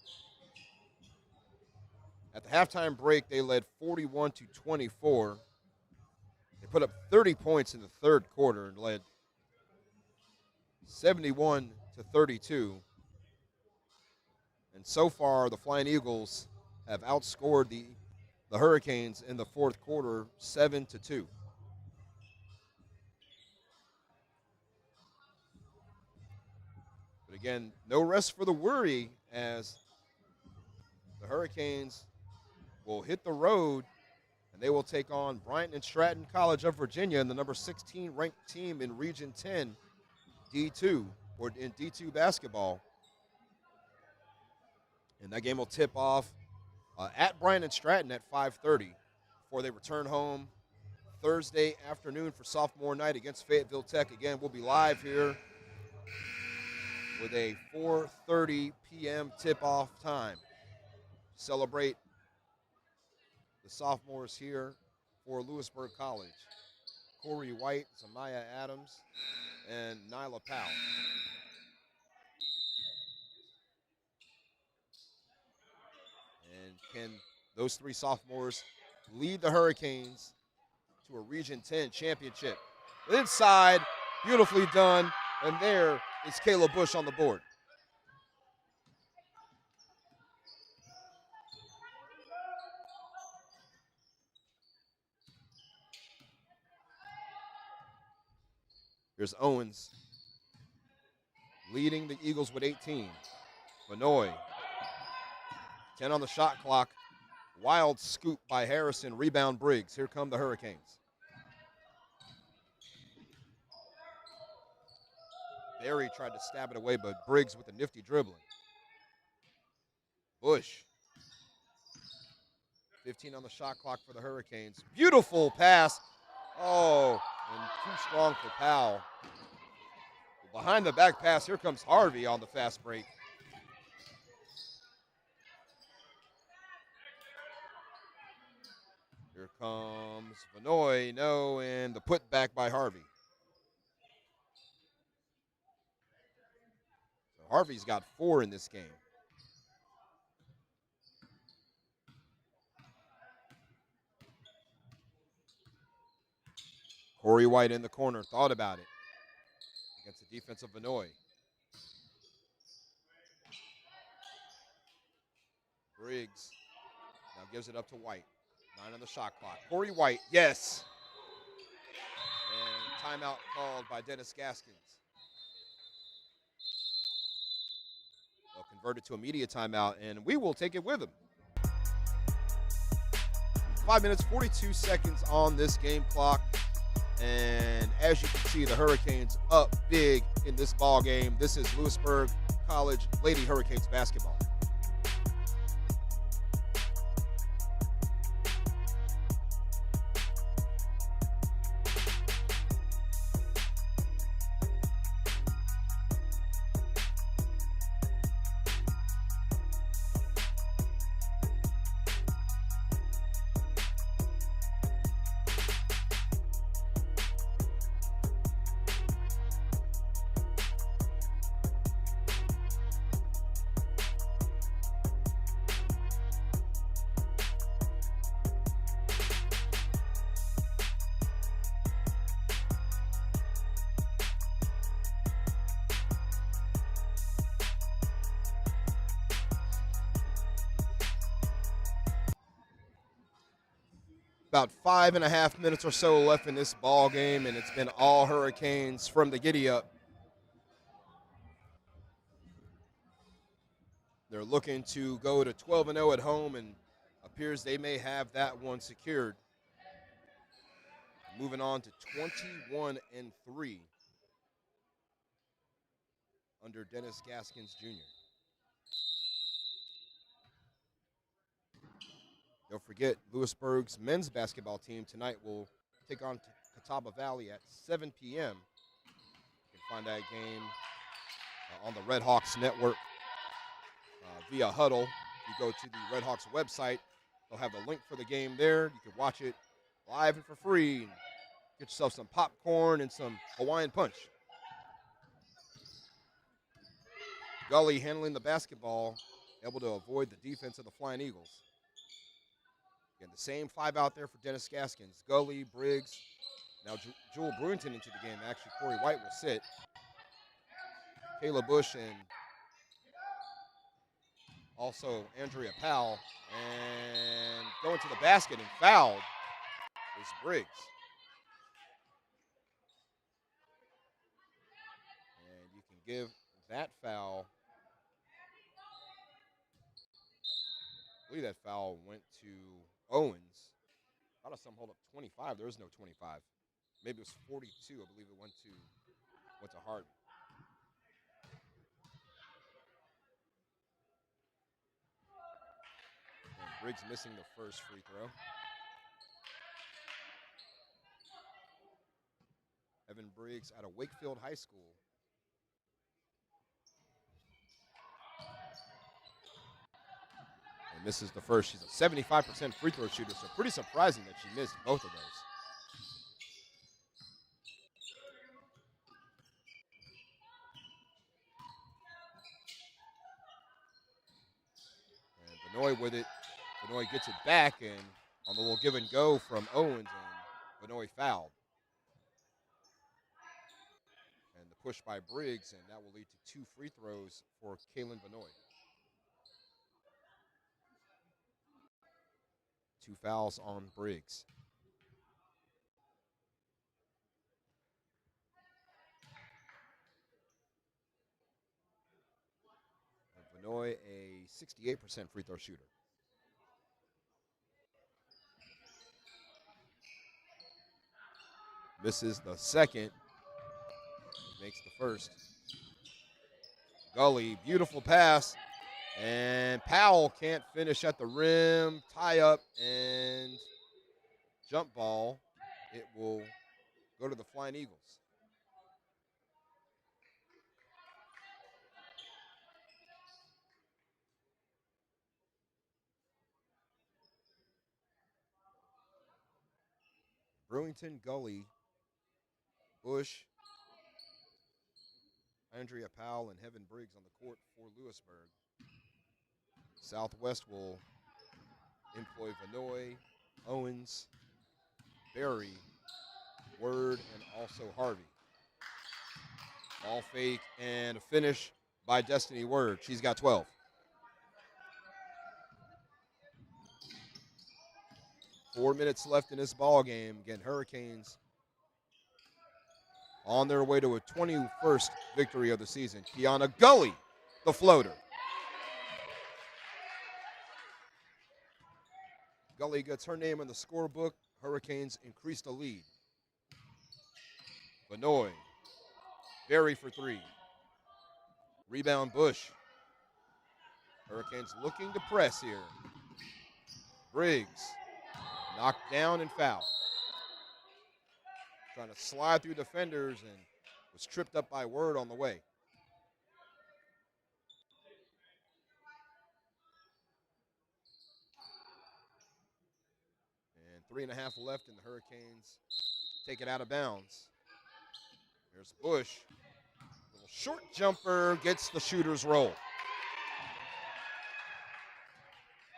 At the halftime break, they led 41-24. They put up 30 points in the third quarter and led 71-32. And so far, the Flying Eagles have outscored the Hurricanes in the fourth quarter 7-2. But again, no rest for the weary as the Hurricanes will hit the road and they will take on Bryant and Stratton College of Virginia and the number 16 ranked team in Region 10 D2 or in D2 basketball. And that game will tip off at Bryant and Stratton at 5:30 before they return home Thursday afternoon for sophomore night against Fayetteville Tech. Again, we'll be live here with a 4:30 p.m. tip-off time. Celebrate the sophomores here for Lewisburg College. Corey White, Zamaya Adams, and Nyla Powell. And can those three sophomores lead the Hurricanes to a Region 10 championship? Inside, beautifully done. And there is Caleb Bush on the board. Here's Owens leading the Eagles with 18. Benoit, 10 on the shot clock. Wild scoop by Harrison. Rebound Briggs. Here come the Hurricanes. Barry tried to stab it away, but Briggs with a nifty dribbling. Bush. 15 on the shot clock for the Hurricanes. Beautiful pass. Oh, and too strong for Powell. Behind the back pass, here comes Harvey on the fast break. Here comes Benoit. No, and the putback by Harvey. So Harvey's got 4 in this game. Corey White in the corner, thought about it against the defense of Benoit. Briggs now gives it up to White. 9 on the shot clock. Corey White, yes. And timeout called by Dennis Gaskins. They'll convert it to a media timeout, and we will take it with them. 5 minutes, 42 seconds on this game clock. And as you can see, the Hurricanes up big in this ball game. This is Lewisburg College Lady Hurricanes basketball. About 5.5 minutes or so left in this ball game, and it's been all Hurricanes from the giddy up. They're looking to go to 12-0 at home, and appears they may have that one secured. Moving on to 21-3 under Dennis Gaskins Jr. Don't forget, Lewisburg's men's basketball team tonight will take on Catawba Valley at 7 p.m. You can find that game on the Red Hawks Network via Huddle. If you go to the Red Hawks website, they'll have the link for the game there. You can watch it live and for free. And get yourself some popcorn and some Hawaiian punch. Gully handling the basketball, able to avoid the defense of the Flying Eagles. Again, the same 5 out there for Dennis Gaskins. Gully, Briggs. Now Jewel Brewington into the game. Actually, Corey White will sit. Kayla Bush and also Andrea Powell. And going to the basket and fouled is Briggs. And you can give that foul. I believe that foul went to Owens. I thought I saw him hold up 25. There was no 25. Maybe it was 42. I believe it went to Hart. And Briggs missing the first free throw. Evan Briggs out of Wakefield High School. And misses the first. She's a 75% free throw shooter, so pretty surprising that she missed both of those. And Benoit with it. Benoit gets it back, and on the little give and go from Owens, and Benoit fouled. push by Briggs, and that will lead to 2 free throws for Kalen Vanoy. 2 fouls on Briggs. And Vanoy, a 68% free throw shooter. Misses the second. Makes the first. Gully, beautiful pass. And Powell can't finish at the rim. Tie up and jump ball. It will go to the Flying Eagles. Brewington, Gully, Bush, Andrea Powell, and Heaven Briggs on the court for Lewisburg. Southwest will employ Vanoy, Owens, Berry, Word, and also Harvey. Ball fake and a finish by Destiny Word. She's got 12. 4 minutes left in this ball game. Again, Hurricanes on their way to a 21st victory of the season. Kiana Gully, the floater. Gully gets her name in the scorebook. Hurricanes increase the lead. Vanoy, Berry for 3. Rebound Bush. Hurricanes looking to press here. Briggs, knocked down and fouled. Trying to slide through defenders and was tripped up by Word on the way. And 3.5 left, and the Hurricanes take it out of bounds. There's Bush. Little short jumper gets the shooter's roll.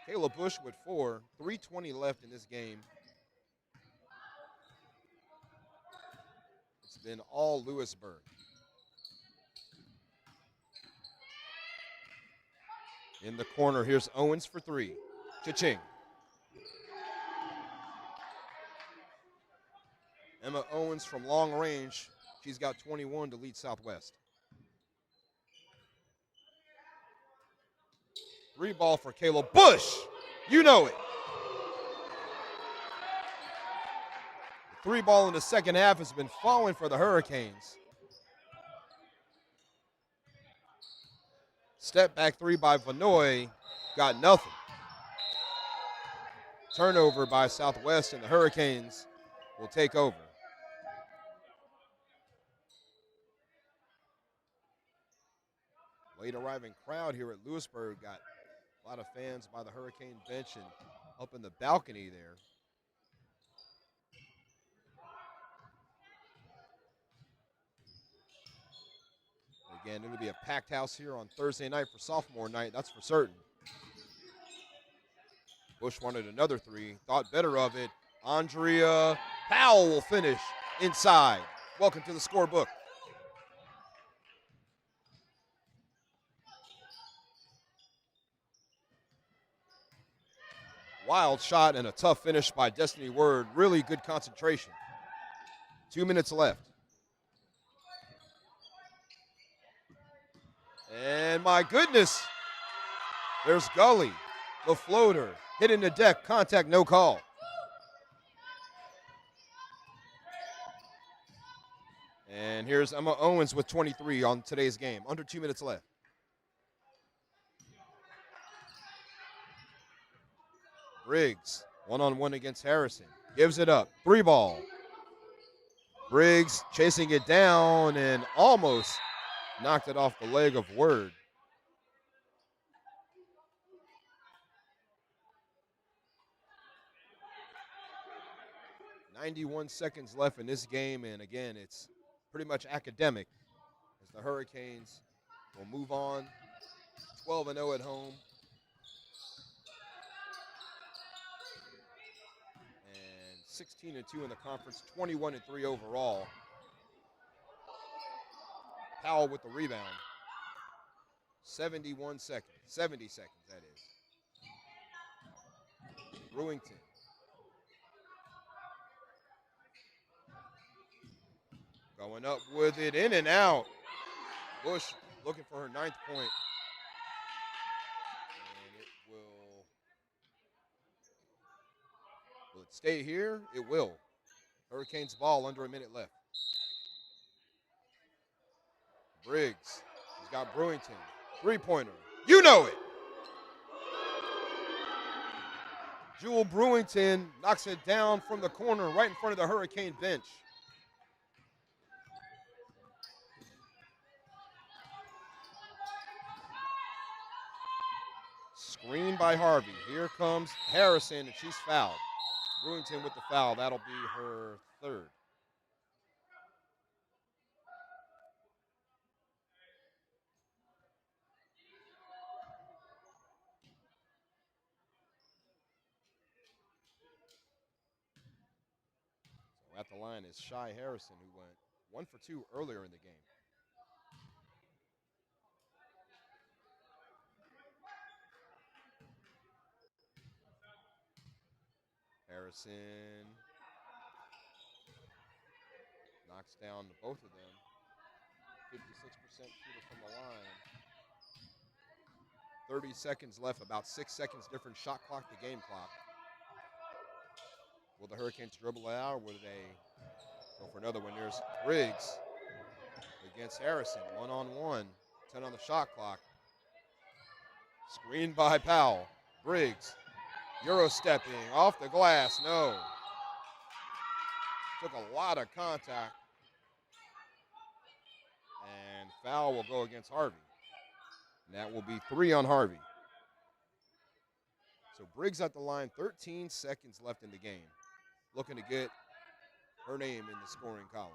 Kayla Bush with 4. 3:20 left in this game. It's been all Lewisburg. In the corner, here's Owens for 3. Cha-ching. Emma Owens from long range. She's got 21 to lead Southwest. 3 ball for Kayla Bush. You know it. The 3 ball in the second half has been falling for the Hurricanes. Step back 3 by Vanoy. Got nothing. Turnover by Southwest, and the Hurricanes will take over. Late arriving crowd here at Lewisburg. Got a lot of fans by the Hurricane bench and up in the balcony there. Again, it'll be a packed house here on Thursday night for sophomore night, that's for certain. Bush wanted another 3, thought better of it. Andrea Powell will finish inside. Welcome to the scorebook. Wild shot and a tough finish by Destiny Word. Really good concentration. 2 minutes left. And my goodness, there's Gully, the floater, hitting the deck, contact, no call. And here's Emma Owens with 23 on today's game. Under 2 minutes left. Briggs, one-on-one against Harrison. Gives it up. 3 ball. Briggs chasing it down and almost knocked it off the leg of Word. .91 seconds left in this game, and again, it's pretty much academic as the Hurricanes will move on 12-0 at home. And 16-2 in the conference, 21-3 overall. Powell with the rebound. 70 seconds, that is. Brewington. Going up with it, in and out. Bush looking for her 9th point. And it will it stay here? It will. Hurricanes ball under a minute left. Briggs. He's got Brewington. 3-pointer. You know it. Jewel Brewington knocks it down from the corner right in front of the Hurricane bench. Screen by Harvey. Here comes Harrison, and she's fouled. Brewington with the foul. That'll be her 3rd. So at the line is Shy Harrison, who went 1 for 2 earlier in the game. Harrison knocks down both of them. 56% shooter from the line. 30 seconds left, about 6 seconds different shot clock to game clock. Will the Hurricanes dribble it out, or will they go for another one? There's Briggs against Harrison, 1-on-1, 10 on the shot clock. Screened by Powell. Briggs, Euro stepping off the glass, no. Took a lot of contact. And foul will go against Harvey. And that will be 3 on Harvey. So Briggs at the line, 13 seconds left in the game. Looking to get her name in the scoring column.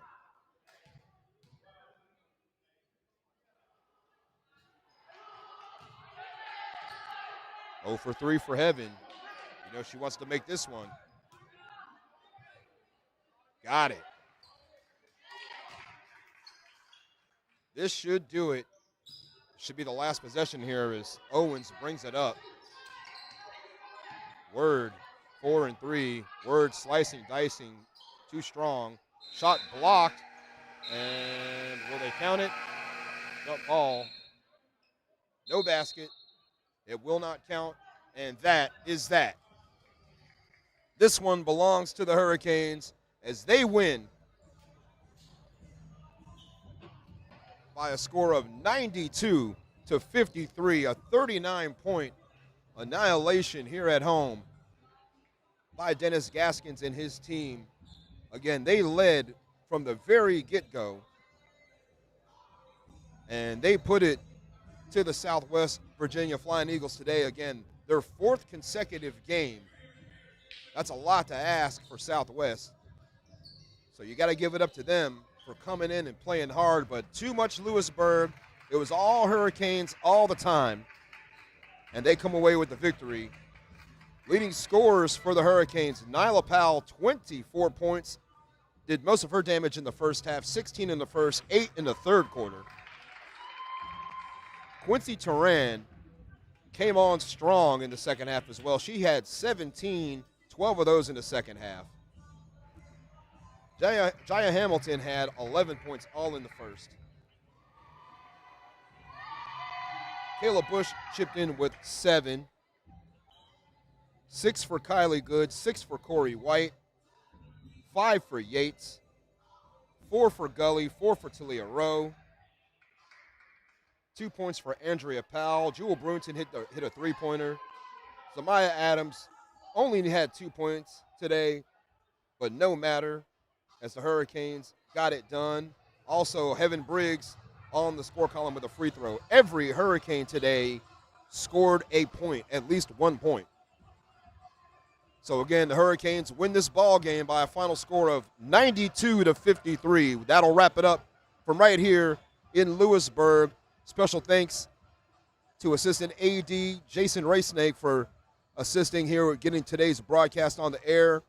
Oh for 3 for Heaven. You know she wants to make this one. Got it. This should do it. Should be the last possession here as Owens brings it up. Word, 4 and 3. Word slicing, dicing, too strong. Shot blocked, and will they count it? Jump ball. No basket. It will not count, and that is that. This one belongs to the Hurricanes as they win by a score of 92-53, a 39-point annihilation here at home by Dennis Gaskins and his team. Again, they led from the very get-go, and they put it to the Southwest Virginia Flying Eagles today. Again, their 4th consecutive game. That's a lot to ask for Southwest. So you got to give it up to them for coming in and playing hard, but too much Lewisburg. It was all Hurricanes all the time, and they come away with the victory. Leading scorers for the Hurricanes, Nyla Powell, 24 points, did most of her damage in the first half, 16 in the first, 8 in the third quarter. Quincy Turan came on strong in the second half as well. She had 17, 12 of those in the second half. Jaya Hamilton had 11 points all in the first. Kayla Bush chipped in with 7. 6 for Kylie Good, 6 for Corey White, 5 for Yates, 4 for Gully, 4 for Talia Rowe, 2 points for Andrea Powell. Jewel Brewington hit a 3-pointer. Zamaya Adams only had 2 points today, but no matter, as the Hurricanes got it done. Also, Heaven Briggs on the score column with a free throw. Every Hurricane today scored a point, at least 1 point. So again, the Hurricanes win this ball game by a final score of 92-53. That'll wrap it up from right here in Lewisburg. Special thanks to assistant AD Jason Raysnake for assisting here with getting today's broadcast on the air.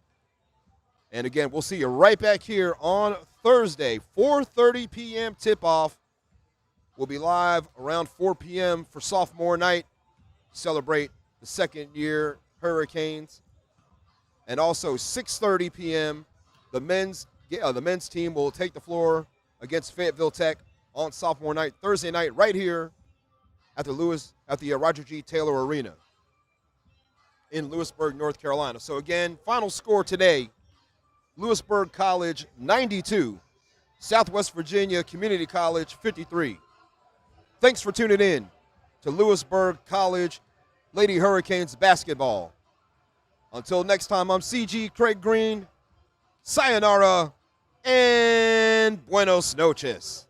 And again, we'll see you right back here on Thursday, 4:30 p.m. tip-off We'll be live around 4 p.m. for sophomore night. Celebrate the second-year Hurricanes. And also 6:30 p.m., the men's team will take the floor against Fayetteville Tech on sophomore night, Thursday night, right here at the Roger G. Taylor Arena in Lewisburg, North Carolina. So again, final score today, Lewisburg College 92, Southwest Virginia Community College 53. Thanks for tuning in to Lewisburg College Lady Hurricanes basketball. Until next time, I'm CG Craig Green. Sayonara and buenos noches.